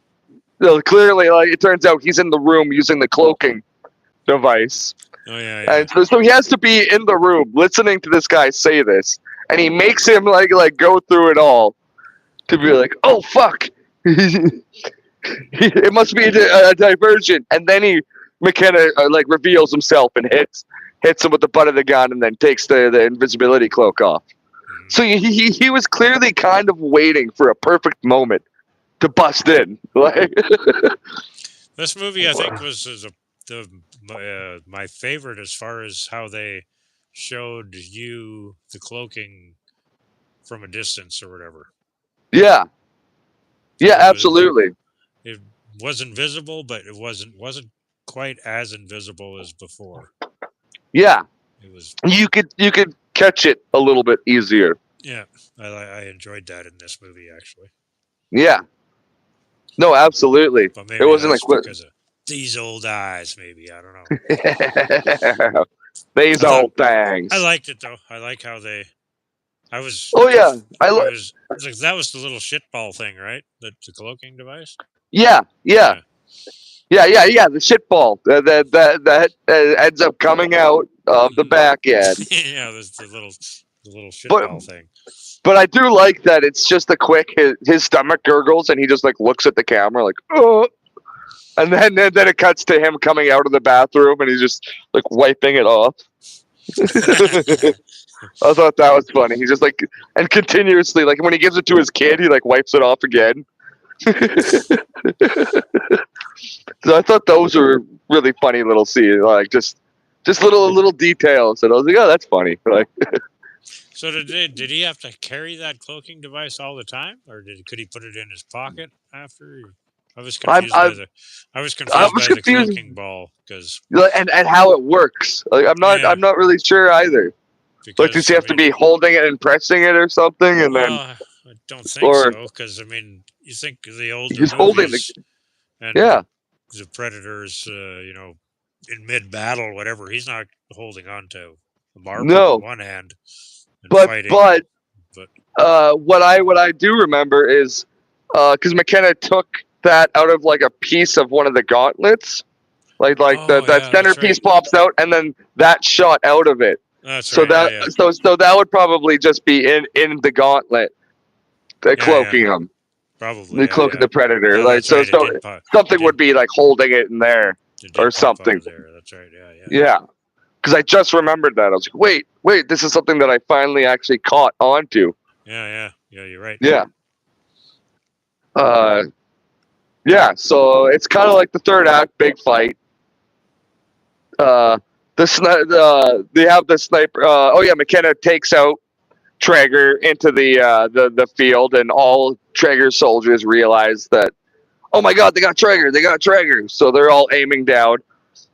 know, clearly, like, it turns out he's in the room using the cloaking device. Oh yeah. And so he has to be in the room listening to this guy say this. And he makes him like go through it all to be like, "Oh fuck, it must be a diversion." And then McKenna reveals himself and hits him with the butt of the gun, and then takes the invisibility cloak off. So he was clearly kind of waiting for a perfect moment to bust in. This movie, I think, was my favorite as far as how they showed you the cloaking from a distance or whatever. Yeah. Yeah, It was- absolutely. It wasn't visible, but it wasn't quite as invisible as before. Yeah. It was You could catch it a little bit easier. yeah. I enjoyed that in this movie actually, Yeah. No, absolutely. but It maybe wasn't that's like what because of these old eyes. Maybe I don't know. these I thought- old things. I liked it though. I like how they. I was. Oh yeah. I was. Like, that was the little shitball thing, right? The cloaking device. Yeah. The shitball that ends up coming out of the back end. Yeah, there's the little But- shitball thing. But I do like that it's just a quick. His stomach gurgles and he just like looks at the camera like, oh, and then it cuts to him coming out of the bathroom and he's just like wiping it off. I thought that was funny. He's just like, and continuously, like when he gives it to his kid, he like wipes it off again. So I thought those were really funny little scenes, like just little details, and I was like, oh, that's funny. Like, So did he have to carry that cloaking device all the time, or could he put it in his pocket after? I was confused by the confused. cloaking ball because and how it works. Like, I'm not really sure either. Like, does he have to be holding it and pressing it or something, and then? I don't think so, because I mean, you think the older He's holding movies and Yeah. the Predators, in mid battle, whatever, he's not holding on to the marble No. with one hand and But fighting. what I do remember is because McKenna took that out of like a piece of one of the gauntlets, that that's centerpiece right. pops out, and then that shot out of it. That's So right. that yeah. so that would probably just be in the gauntlet, cloaking him, Probably cloaking the Predator. Yeah, Like that's right, so, it did pop- something it would be like holding it in there. did or pop out something. of there. That's right. Yeah. Yeah, because I just remembered that. I was like, wait, this is something that I finally actually caught onto. Yeah. You're right. Yeah. Yeah, so it's kind of like the third act, big fight. They have the sniper. McKenna takes out Traeger into the field, and all Traeger's soldiers realize that, oh my God, they got Traeger. So they're all aiming down,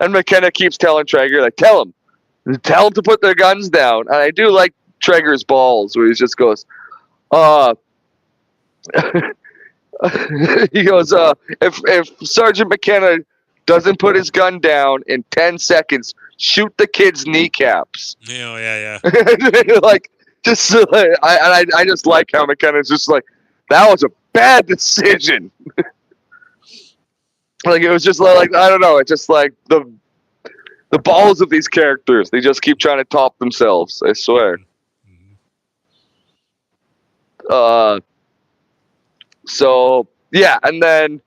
and McKenna keeps telling Traeger, like, tell them to put their guns down. And I do like Traeger's balls, where he just goes, he goes, if Sergeant McKenna doesn't put his gun down in 10 seconds, shoot the kid's kneecaps. Yeah. Like, just I just like how McKenna's just like, that was a bad decision. Like, it was just like, I don't know, it's just like the balls of these characters, they just keep trying to top themselves, I swear. So yeah, and then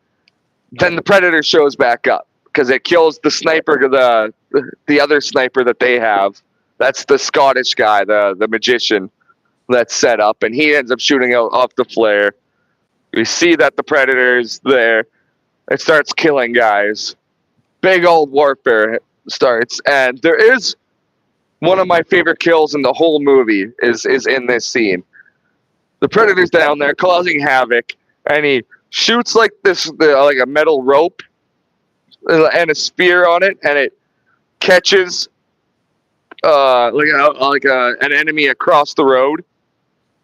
the Predator shows back up because it kills the sniper, the other sniper that they have. That's the Scottish guy, the magician that's set up, and he ends up shooting out off the flare. We see that the Predator's there. It starts killing guys. Big old warfare starts, and there is one of my favorite kills in the whole movie is in this scene. The Predator's down there causing havoc, and he shoots like a metal rope and a spear on it, and it catches an enemy across the road,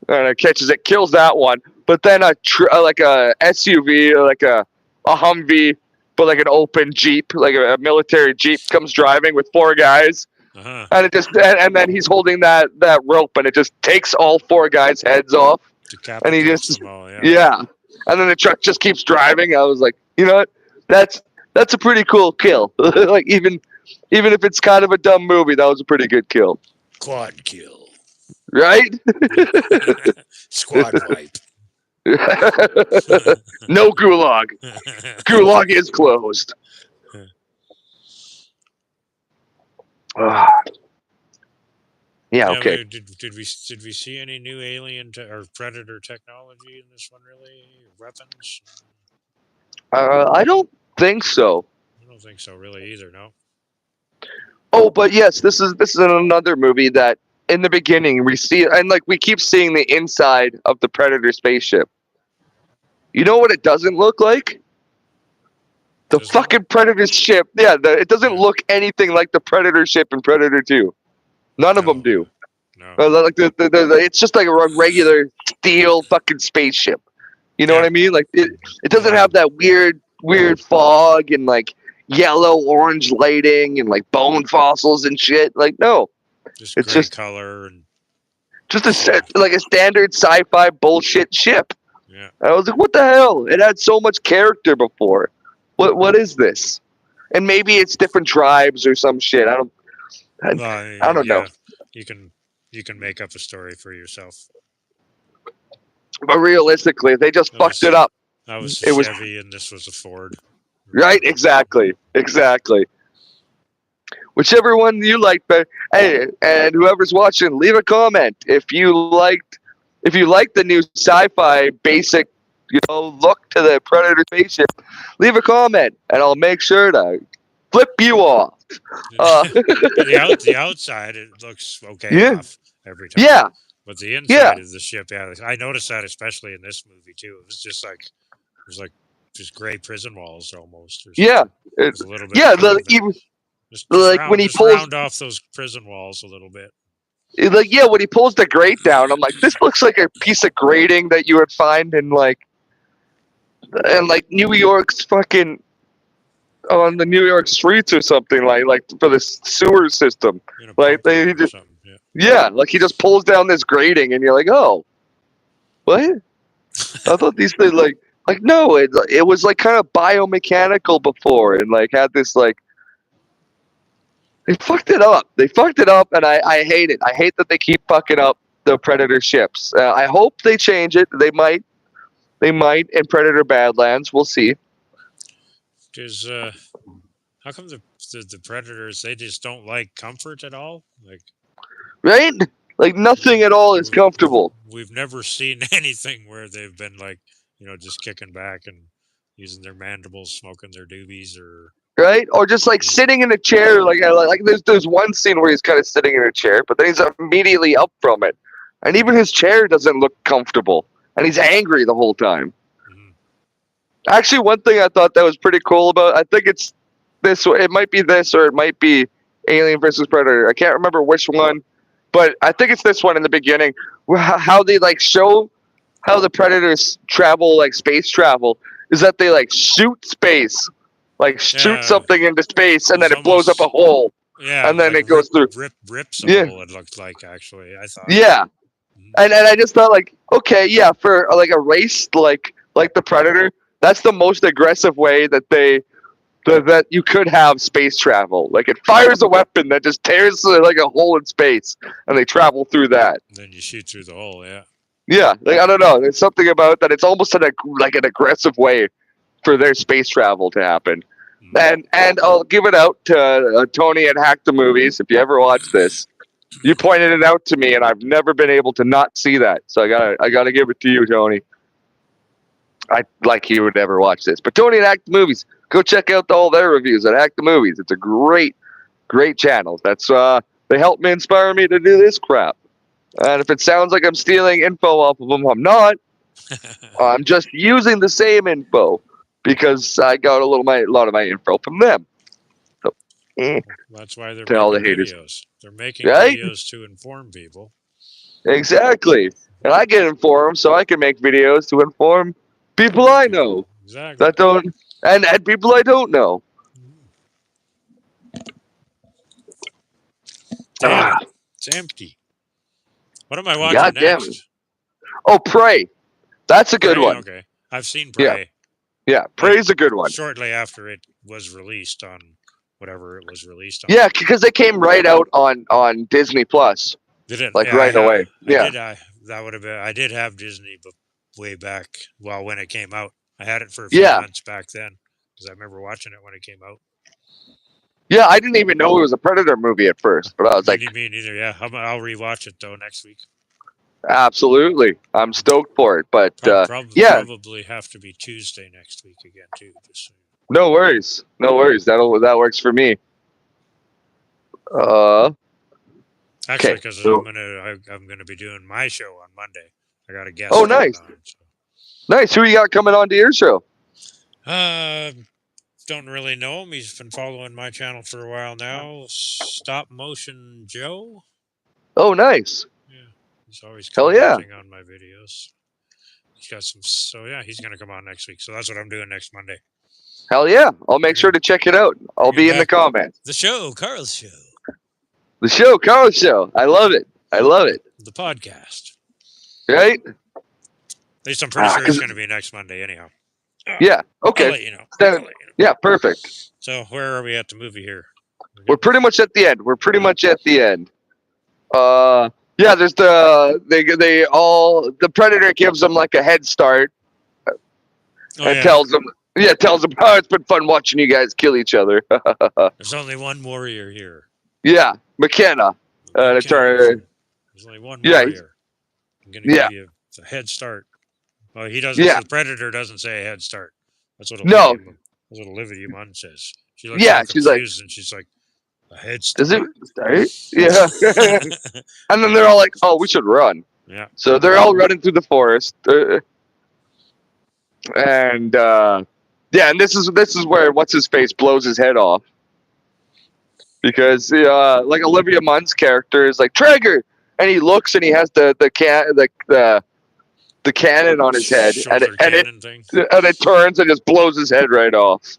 and it catches it, kills that one. But then a SUV, like a Humvee, but like an open Jeep, like a military Jeep, comes driving with 4 guys. And it just and then he's holding that rope, and it just takes all 4 guys' heads off. And he just them all, yeah. And then the truck just keeps driving. I was like, you know what? That's a pretty cool kill. Like, even if it's kind of a dumb movie, that was a pretty good kill. Quad kill. Right? Squad wipe. No gulag. Gulag is closed. Yeah, okay. Did we see any new alien or predator technology in this one? Really, weapons? I don't think so. I don't think so, really, either. No. Oh, but yes, this is another movie that in the beginning, we see, and like we keep seeing the inside of the Predator spaceship. You know what it doesn't look like? The Doesn't fucking Predator ship. Yeah, it doesn't Yeah. look anything like the Predator ship in Predator 2. None of them No. do. No. Like it's just like a regular steel fucking spaceship. You know what Yeah. I mean? Like it doesn't Yeah. have that weird fog and like yellow orange lighting and like bone fossils and shit. Like no, Just it's gray just color and like a standard sci-fi bullshit ship. yeah. I was like, what the hell? It had so much character before. What is this? And maybe it's different tribes or some shit. Well, I don't know. yeah. You can make up a story for yourself. But realistically, if they just That fucked it was up. that was a It was Chevy and this was a Ford. right, exactly. Whichever one you like better. Hey, and whoever's watching, leave a comment if you liked the new sci-fi basic, look to the Predator spaceship. Leave a comment, and I'll make sure to flip you off. The outside it looks okay Yeah, off every time, yeah, but the yeah, inside of the ship, yeah, I noticed that especially in this movie too. It was just like just gray prison walls almost, or something. yeah. Just a little bit Yeah, curved there. even Just like when he just pulls, round off those prison walls a little bit. when he pulls the grate down, I'm like, this looks like a piece of grating that you would find in like New York's fucking on the New York streets or something like for the sewer system. In a Like pump room he or just something. Yeah. like he just pulls down this grating and you're like, oh, what? I thought these things like no, it was like kind of biomechanical before and like had this like they fucked it up. They fucked it up and I hate it. I hate that they keep fucking up the Predator ships. I hope they change it. They might in Predator Badlands. We'll see. Because how come the predators they just don't like comfort at all? Like Right? Like nothing at all is comfortable. we've never seen anything where they've been like just kicking back and using their mandibles, smoking their doobies, or Right? Or just like sitting in a chair. Like there's one scene where he's kind of sitting in a chair, but then he's immediately up from it, and even his chair doesn't look comfortable, and he's angry the whole time. Mhm. Actually, one thing I thought that was pretty cool about, I think it's this. It might be this, or it might be Alien versus Predator. I can't remember which one, but I think it's this one in the beginning, how they like show how the Predators travel, like space travel, is that they like shoot space, like shoot Yeah, something into space, and then it's it blows up a almost hole, yeah, and then like it goes through. rips a Yeah, hole. It looked like actually. I thought. yeah, Mhm. and I just thought like, okay, yeah, for like a race like the Predator, that's the most aggressive way that you could have space travel. Like it fires a weapon that just tears like a hole in space, and they travel through that. Then you shoot through the hole. Yeah. Yeah, like I don't know. There's something about that. It's almost like an aggressive way for their space travel to happen. Mhm. And I'll give it out to Tony at Hack the Movies. If you ever watch this, you pointed it out to me, and I've never been able to not see that. So I gotta give it to you, Tony. I like he would never watch this, but Tony at Hack the Movies, go check out all their reviews at Hack the Movies. It's a great channel. That's they helped me inspire me to do this crap. And if it sounds like I'm stealing info off of them, I'm not. I'm just using the same info because I got a lot of my info from them. So, That's why they're to all the making haters, videos. They're making right? videos to inform people. Exactly. And I get informed, so I can make videos to inform people I know Exactly. that don't, and people I don't know. Damn it. It's empty. What am I watching God damn it. next? Oh, Prey. That's a good Prey? one. Okay. I've seen Yeah. Prey. Yeah, Prey's a good one. Shortly after it was released on whatever it was released on. Yeah, because they came right out on Disney Plus. Did it? Like Yeah, right away. Yeah. that would have been. I did have Disney, but way back. Well, when it came out, I had it for a few Yeah. months back then because I remember watching it when it came out. Yeah, I didn't even know it was a Predator movie at first, but I was like, Me neither. Yeah, I'll rewatch it though next week. absolutely, I'm stoked for it. But yeah, Probably have to be Tuesday next week again too. Just so no worries, no worries. That works for me. Actually, Okay. because So, I'm gonna be doing my show on Monday. I got a guest. oh, coming nice. on, so. Nice. Who you got coming on to your show? Don't really know him. He's been following my channel for a while now. Stop Motion Joe. Oh, nice. Yeah, he's always Hell yeah. commenting on my videos. He's got some. So yeah, he's gonna come on next week. So that's what I'm doing next Monday. Hell yeah. I'll make sure to check it out. I'll be in the comments. The show, Carl's show. The show, Carl's show. I love it. I love it. The podcast. Right? At least I'm pretty sure it's going to be next Monday, anyhow. Yeah. Okay. I'll let you know. Yeah, perfect. So where are we at the movie here? We're pretty much at the end. Yeah, there's the Predator gives them like a head start and tells them, oh, it's been fun watching you guys kill each other. There's only one warrior here. Yeah, McKenna. There's only one warrior. I'm going to give you a head start. Well, he doesn't. The Predator doesn't say a head start. That's what Olivia Munn says. She looks she's like, and she's like, a head start. Does it start? Yeah. And then they're all like, oh, we should run. Yeah. So they're all running through the forest. And this is where what's his face blows his head off. Because like Olivia Munn's character is like Traeger, and he looks and he has the cannon on his head, and it turns and just blows his head right off.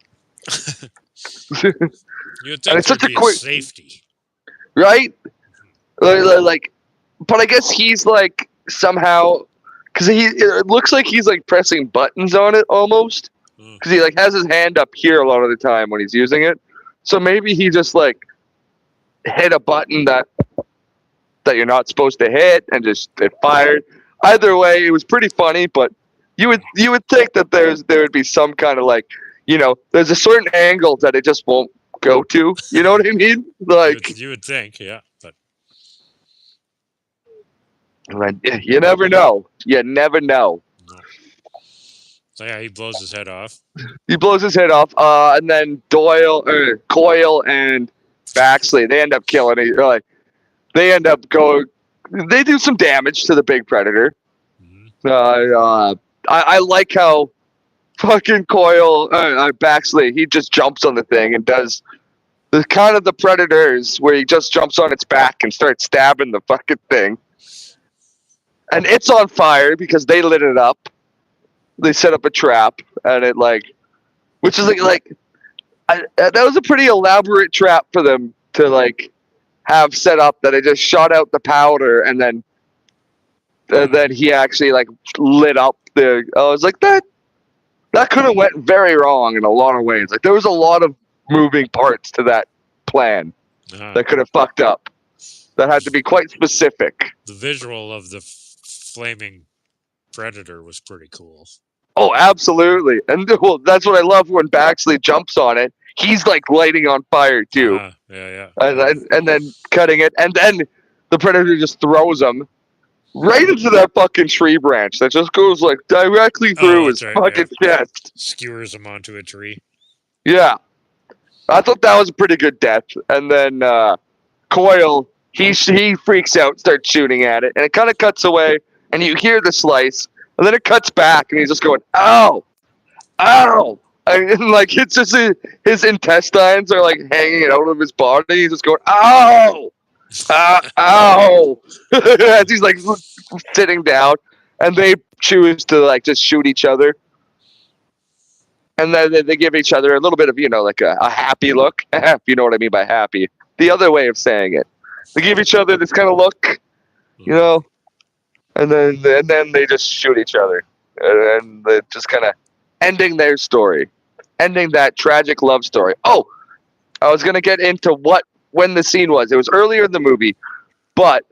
You'd think it's such a quick safety, right? Like, but I guess he's like somehow because it looks like he's like pressing buttons on it almost because he like has his hand up here a lot of the time when he's using it. So maybe he just like hit a button that you're not supposed to hit and just it fired. Either way, it was pretty funny, but you would think that there would be some kind of like, there's a certain angle that it just won't go to. You know what I mean? Like you would think, yeah, but you never know. You never know. So yeah, he blows his head off. And then Coyle and Baxley, they end up killing it. They end up going. They do some damage to the big Predator. Mm-hmm. I like how fucking Coyle, Baxley, he just jumps on the thing and does the kind of the Predators where he just jumps on its back and starts stabbing the fucking thing. And it's on fire because they lit it up. They set up a trap and it which is that was a pretty elaborate trap for them to have set up that it just shot out the powder and then he actually lit up I was like that could have went very wrong in a lot of ways. There was a lot of moving parts to that plan that could have fucked up. That had to be quite specific. The visual of the flaming Predator was pretty cool. Oh, absolutely. And that's what I love when Baxley jumps on it. He's lighting on fire too. Yeah. And then cutting it. And then the Predator just throws him right into that fucking tree branch that just goes directly through his fucking chest. Skewers him onto a tree. Yeah. I thought that was a pretty good death. And then Coyle, he freaks out, starts shooting at it. And it kind of cuts away. And you hear the slice. And then it cuts back. And he's just going, ow! Ow! And it's just his intestines are hanging out of his body. He's just going, ow! Ow! As he's sitting down. And they choose to just shoot each other. And then they give each other a little bit of, a happy look. If you know what I mean by happy. The other way of saying it. They give each other this kind of look, and then they just shoot each other. And they're just kind of ending their story. Ending that tragic love story. Oh, I was going to get into when the scene was. It was earlier in the movie, but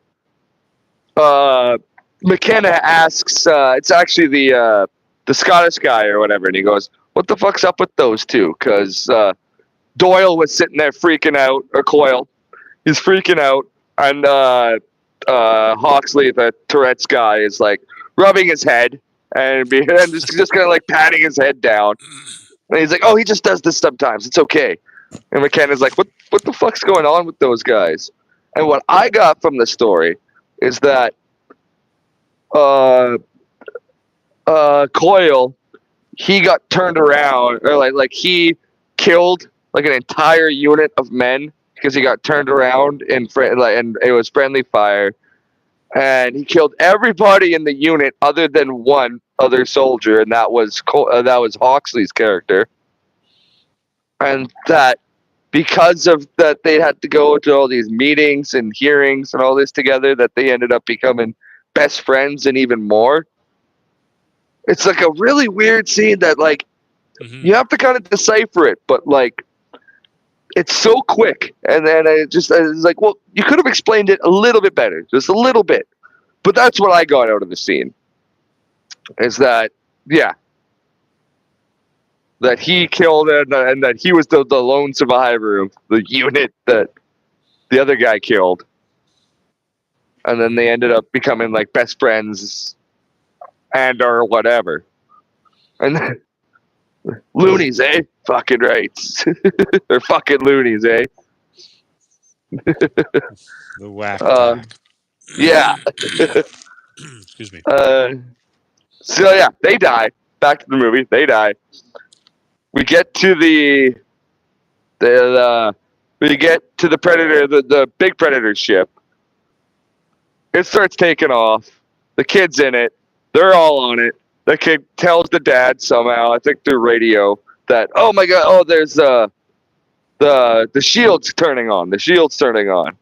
McKenna asks, it's actually the Scottish guy or whatever, and he goes, what the fuck's up with those two? Because Doyle was sitting there freaking out, or Coyle, he's freaking out, and Hawksley, the Tourette's guy, is rubbing his head and just kind of patting his head down. And he's like, oh, he just does this sometimes. It's okay. And McKenna's like, what the fuck's going on with those guys? And what I got from the story is that Coyle, he got turned around, or like he killed like an entire unit of men because he got turned around and it was friendly fire, and he killed everybody in the unit other than one other soldier, and that was Hawksley's character, and that because of that they had to go to all these meetings and hearings and all this together, that they ended up becoming best friends and even more. It's like a really weird scene that like you have to kind of decipher it, but like it's so quick, and then I was like, well, you could have explained it a little bit better, just a little bit. But that's what I got out of the scene. Is that that he killed and that he was the lone survivor of the unit that the other guy killed, and then they ended up becoming like best friends and or whatever. And loonies, eh? Fucking rights. They're fucking loonies, eh? The whack. Yeah. Excuse me. So yeah, they die. Back to the movie. They die. We get to the Predator, the big Predator ship. It starts taking off. The kid's in it. They're all on it. The kid tells the dad somehow, I think through radio, that my god, there's the shield's turning on. The shield's turning on.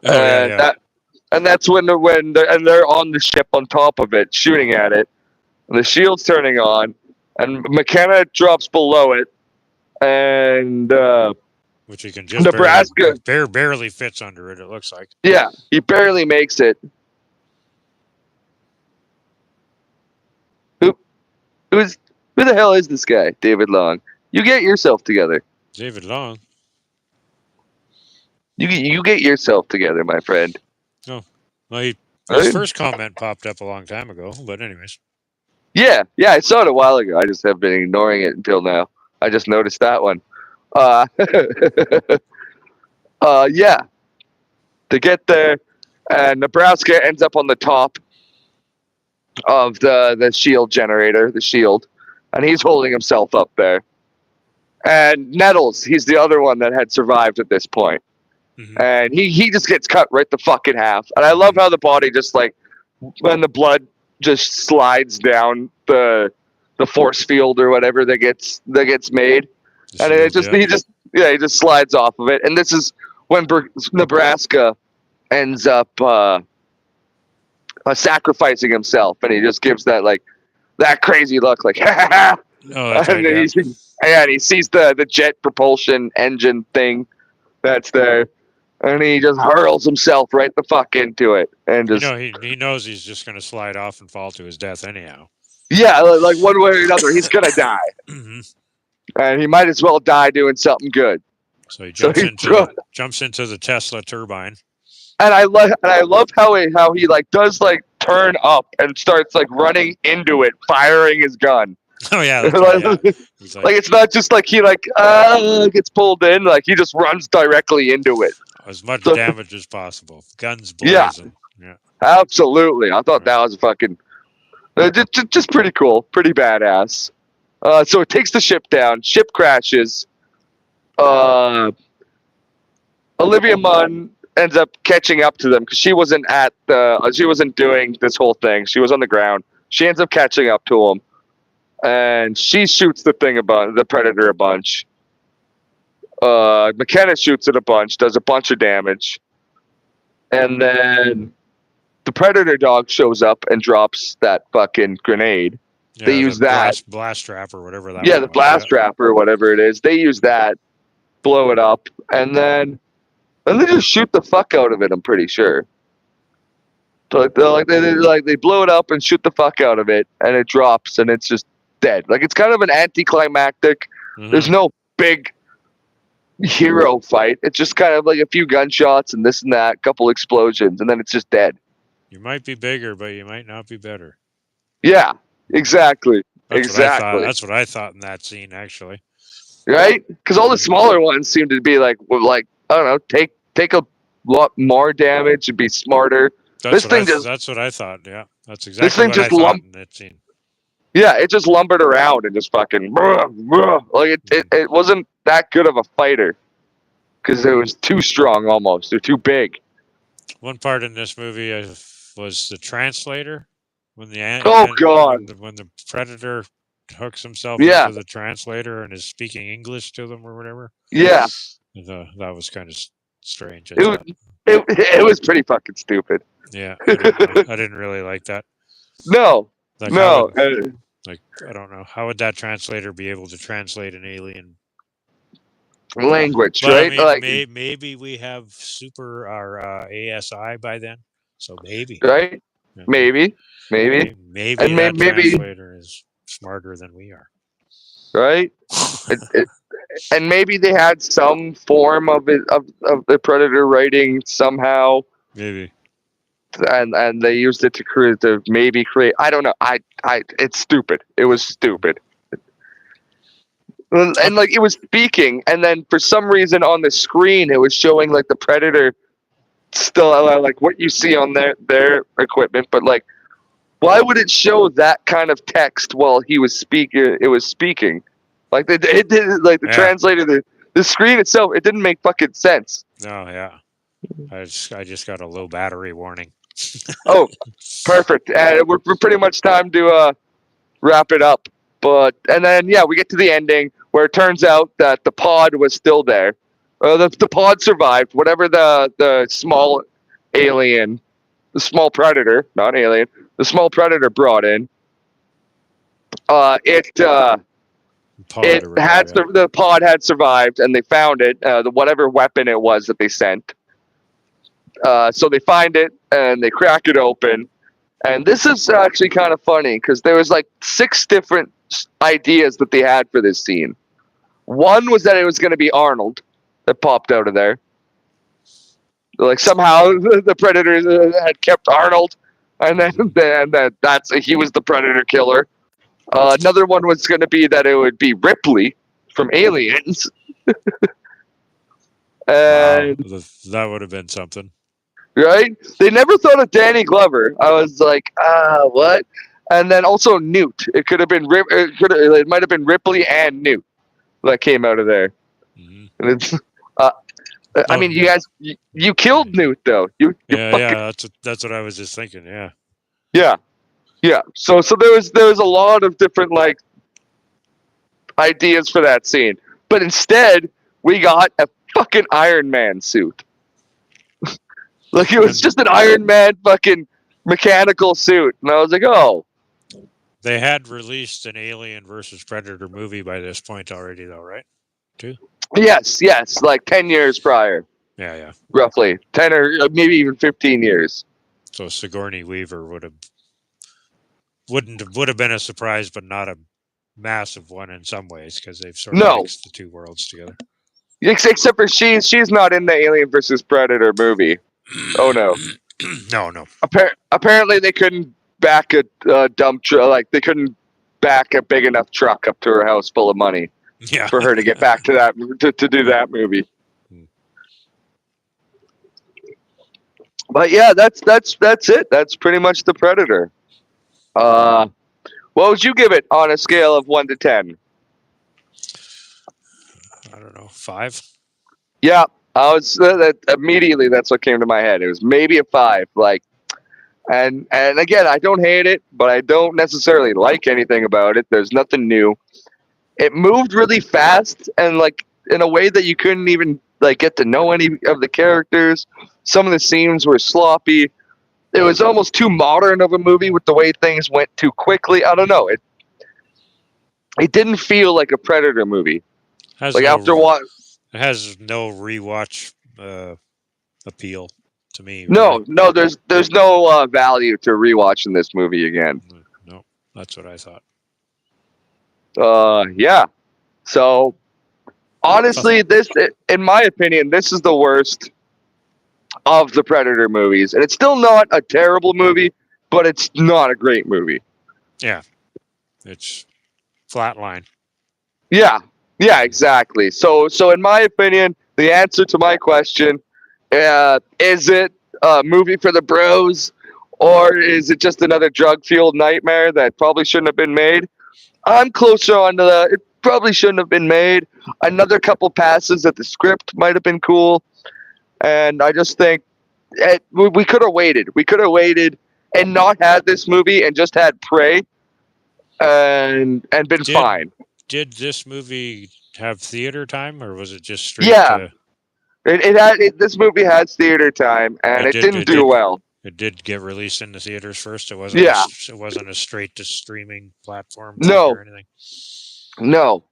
And that's when they're on the ship on top of it, shooting at it. And the shield's turning on, and McKenna drops below it, and which he can just Nebraska barely fits under it. It looks like. Yeah, he barely makes it. Who the hell is this guy, David Long? You get yourself together. David Long. You get yourself together, my friend. Oh, well, his first comment popped up a long time ago, but anyways. Yeah, I saw it a while ago. I just have been ignoring it until now. I just noticed that one. Yeah. To get there, and Nebraska ends up on the top of the shield generator, the shield, and he's holding himself up there. And Nettles, he's the other one that had survived at this point. Mm-hmm. And he just gets cut right the fuck in half. And I love how the body just like, when the blood just slides down the force field or whatever that gets made, and he just slides off of it. And this is when Nebraska ends up sacrificing himself, and he just gives that crazy look, like ha ha ha. And he sees the jet propulsion engine thing that's there. And he just hurls himself right the fuck into it, and just he knows he's just going to slide off and fall to his death anyhow. Yeah, like one way or another, he's going to die, and he might as well die doing something good. So he jumps into the Tesla turbine, and I love how he like does like turn up and starts like running into it, firing his gun. Oh yeah, that's right, yeah. Like it's not just like he gets pulled in, like he just runs directly into it. As much damage as possible. Guns blazing. Yeah. Absolutely. I thought that was fucking just pretty cool, pretty badass. So it takes the ship down. Ship crashes. Olivia Munn ends up catching up to them because she wasn't doing this whole thing. She was on the ground. She ends up catching up to them, and she shoots the Predator a bunch. McKenna shoots it a bunch, does a bunch of damage, and then the Predator dog shows up and drops that fucking grenade. Yeah, they use that blast trap or whatever that. Yeah, the blast trap or whatever it is. They use that, blow it up, and then they just shoot the fuck out of it. I'm pretty sure. So they blow it up and shoot the fuck out of it, and it drops, and it's just dead. Like it's kind of an anticlimactic. Mm-hmm. There's no big hero fight. It's just kind of like a few gunshots and this and that, couple explosions, and then it's just dead. You might be bigger, but you might not be better. Yeah, exactly. That's what I thought in that scene, actually. Right? Because all the smaller ones seem to be like I don't know, take a lot more damage. It'd be smarter. That's This thing just that's what I thought. Yeah, that's this exactly thing what I just thought in that scene. yeah, it just lumbered around and just fucking like it wasn't that good of a fighter because it was too strong almost. They're too big. One part in this movie was the translator when Oh god. when the predator hooks himself Yeah. into the translator and is speaking English to them or whatever. Yeah. That was kind of strange. I It was, thought. it was pretty fucking stupid. Yeah, I didn't really like that. No. Like No. like I don't know how would that translator be able to translate an alien Language, but right? I mean, Like maybe we have super our ASI by then, so maybe right? Yeah. Maybe. Maybe And that maybe translator is smarter than we are. right? And maybe they had some form of it of the predator writing somehow, Maybe. and they used it to create. I don't know. It's stupid. It was stupid. And like it was speaking, and then for some reason on the screen it was showing like the predator still like what you see on their equipment, but like why would it show that kind of text while he was speaking? It was speaking, like it did like the translator the screen itself. It didn't make fucking sense. No, yeah. I just got a low battery warning. Oh, perfect. We're pretty much time to wrap it up. And then yeah, we get to the ending where it turns out that the pod was still there. The pod survived. Whatever the small alien, the small predator, not alien, the small predator brought in. The pod had survived, and they found it. Whatever weapon it was that they sent. So they find it and they crack it open. And this is actually kind of funny because there was like 6 different ideas that they had for this scene. One was that it was going to be Arnold that popped out of there. Like somehow the Predator had kept Arnold, and then he was the Predator killer. Another one was going to be that it would be Ripley from Aliens. And wow, that would have been something. Right? They never thought of Danny Glover. I was like, what? And then also Newt. It could have been it might have been Ripley and Newt that came out of there. Mm-hmm. And it's, I mean, you guys, you killed Newt though. Yeah. That's what I was just thinking. Yeah. Yeah. So there was a lot of different like ideas for that scene, but instead we got a fucking Iron Man suit. Like it was just an Iron Man fucking mechanical suit, and I was like, oh. They had released an Alien versus Predator movie by this point already, though, right? Too. Yes, like 10 years prior. Yeah. Roughly 10 or maybe even 15 years. So Sigourney Weaver would have been a surprise, but not a massive one in some ways because they've sort of mixed the two worlds together. Except for she's not in the Alien versus Predator movie. Oh no. No. Apparently they couldn't back a dump truck. Like they couldn't back a big enough truck up to her house full of money. Yeah. For her to get back to that to do that movie. But yeah, that's it. That's pretty much the Predator. What would you give it on a scale of 1 to 10? I don't know, 5. Yeah, I was immediately. That's what came to my head. It was maybe a 5. Like, and again, I don't hate it, but I don't necessarily like anything about it. There's nothing new. It moved really fast and like in a way that you couldn't even like get to know any of the characters. Some of the scenes were sloppy. It was almost too modern of a movie with the way things went too quickly. I don't know. It didn't feel like a Predator movie. Like after what? It has no rewatch appeal to me. Really. No. There's no value to rewatching this movie again. No, that's what I thought. Yeah. So honestly, in my opinion, this is the worst of the Predator movies, and it's still not a terrible movie, but it's not a great movie. Yeah, it's flatline. Yeah, exactly. So in my opinion, the answer to my question Is it a movie for the bros, or is it just another drug-fueled nightmare that probably shouldn't have been made? I'm closer on to the. It probably shouldn't have been made. Another couple passes at the script might have been cool, and I just think we could have waited. We could have waited and not had this movie and just had Prey, and been fine. Did this movie have theater time, or was it just straight? Yeah, this movie has theater time, and it didn't do well. It did get released in the theaters first. It wasn't. Yeah. It wasn't a straight to streaming platform. No. Or anything. No.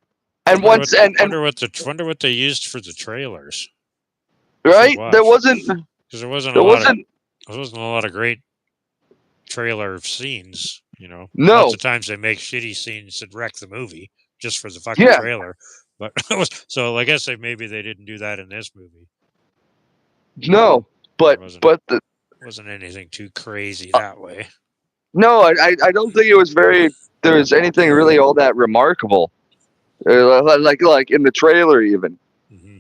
And wonder what they used for the trailers. Right? There wasn't a lot of great trailer scenes. No. Lots of times they make shitty scenes that wreck the movie just for the fucking trailer. But so I guess maybe they didn't do that in this movie. No, but wasn't anything too crazy that way. No, I don't think it was there was anything really all that remarkable, like in the trailer even. Mm-hmm.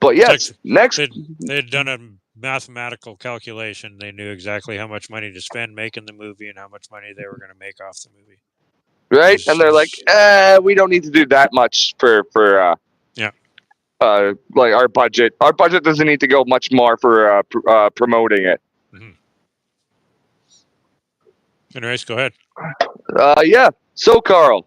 But yes, next they had done a mathematical calculation. They knew exactly how much money to spend making the movie and how much money they were going to make off the movie. Right, and they're like, we don't need to do that much for like our budget. Our budget doesn't need to go much more for promoting it. Mm-hmm. Anyways, go ahead. Yeah. So, Carl,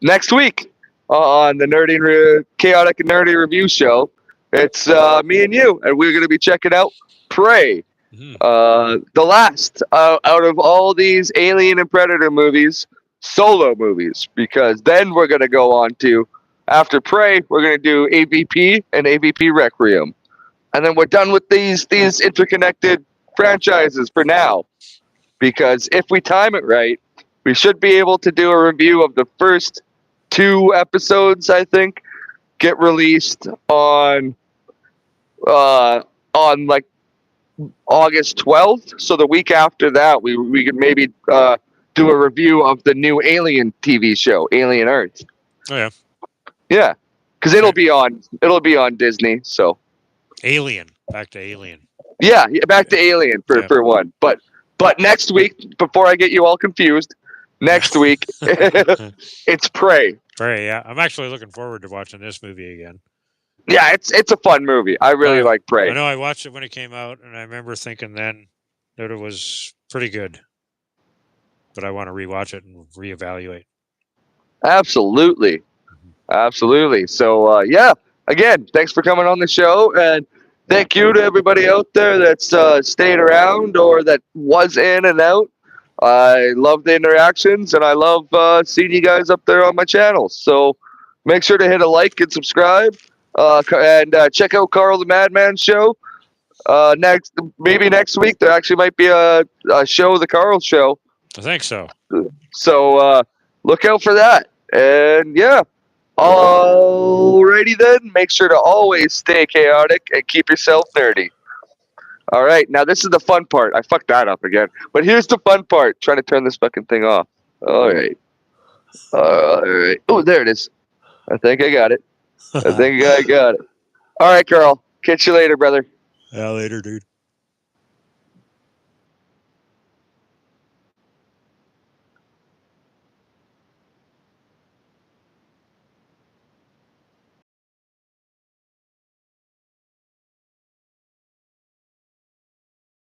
next week on the Chaotic and Nerdy Review Show, it's me and you, and we're going to be checking out Prey. Mm-hmm. The last out of all these Alien and Predator movies, solo movies, because then we're going to go on to, after Prey, we're going to do AVP and AVP Requiem. And then we're done with these interconnected franchises for now. Because if we time it right, we should be able to do a review of the first 2 episodes, I think, get released on like August 12th. So the week after that, we could maybe do a review of the new Alien TV show, Alien Earth. Oh yeah. Yeah, because it'll be on Disney. So back to Alien. Yeah, back to Alien for one. But next week, before I get you all confused, next week it's Prey. Prey, yeah. I'm actually looking forward to watching this movie again. Yeah, it's a fun movie. I really like Prey. I know I watched it when it came out, and I remember thinking then that it was pretty good. But I want to rewatch it and reevaluate. Absolutely. Absolutely. So, yeah, again, thanks for coming on the show, and thank you to everybody out there that's stayed around or that was in and out. I love the interactions, and I love seeing you guys up there on my channel. So make sure to hit a like and subscribe, and check out Carl the Madman Show. Maybe next week there actually might be a show, the Carl Show. I think so. So look out for that. And yeah. Alrighty then, make sure to always stay chaotic and keep yourself nerdy. All right, now this is the fun part. I fucked that up again. But here's the fun part. Trying to turn this fucking thing off. All right. Oh, there it is. I think I got it. All right, Carl. Catch you later, brother. Yeah, later, dude.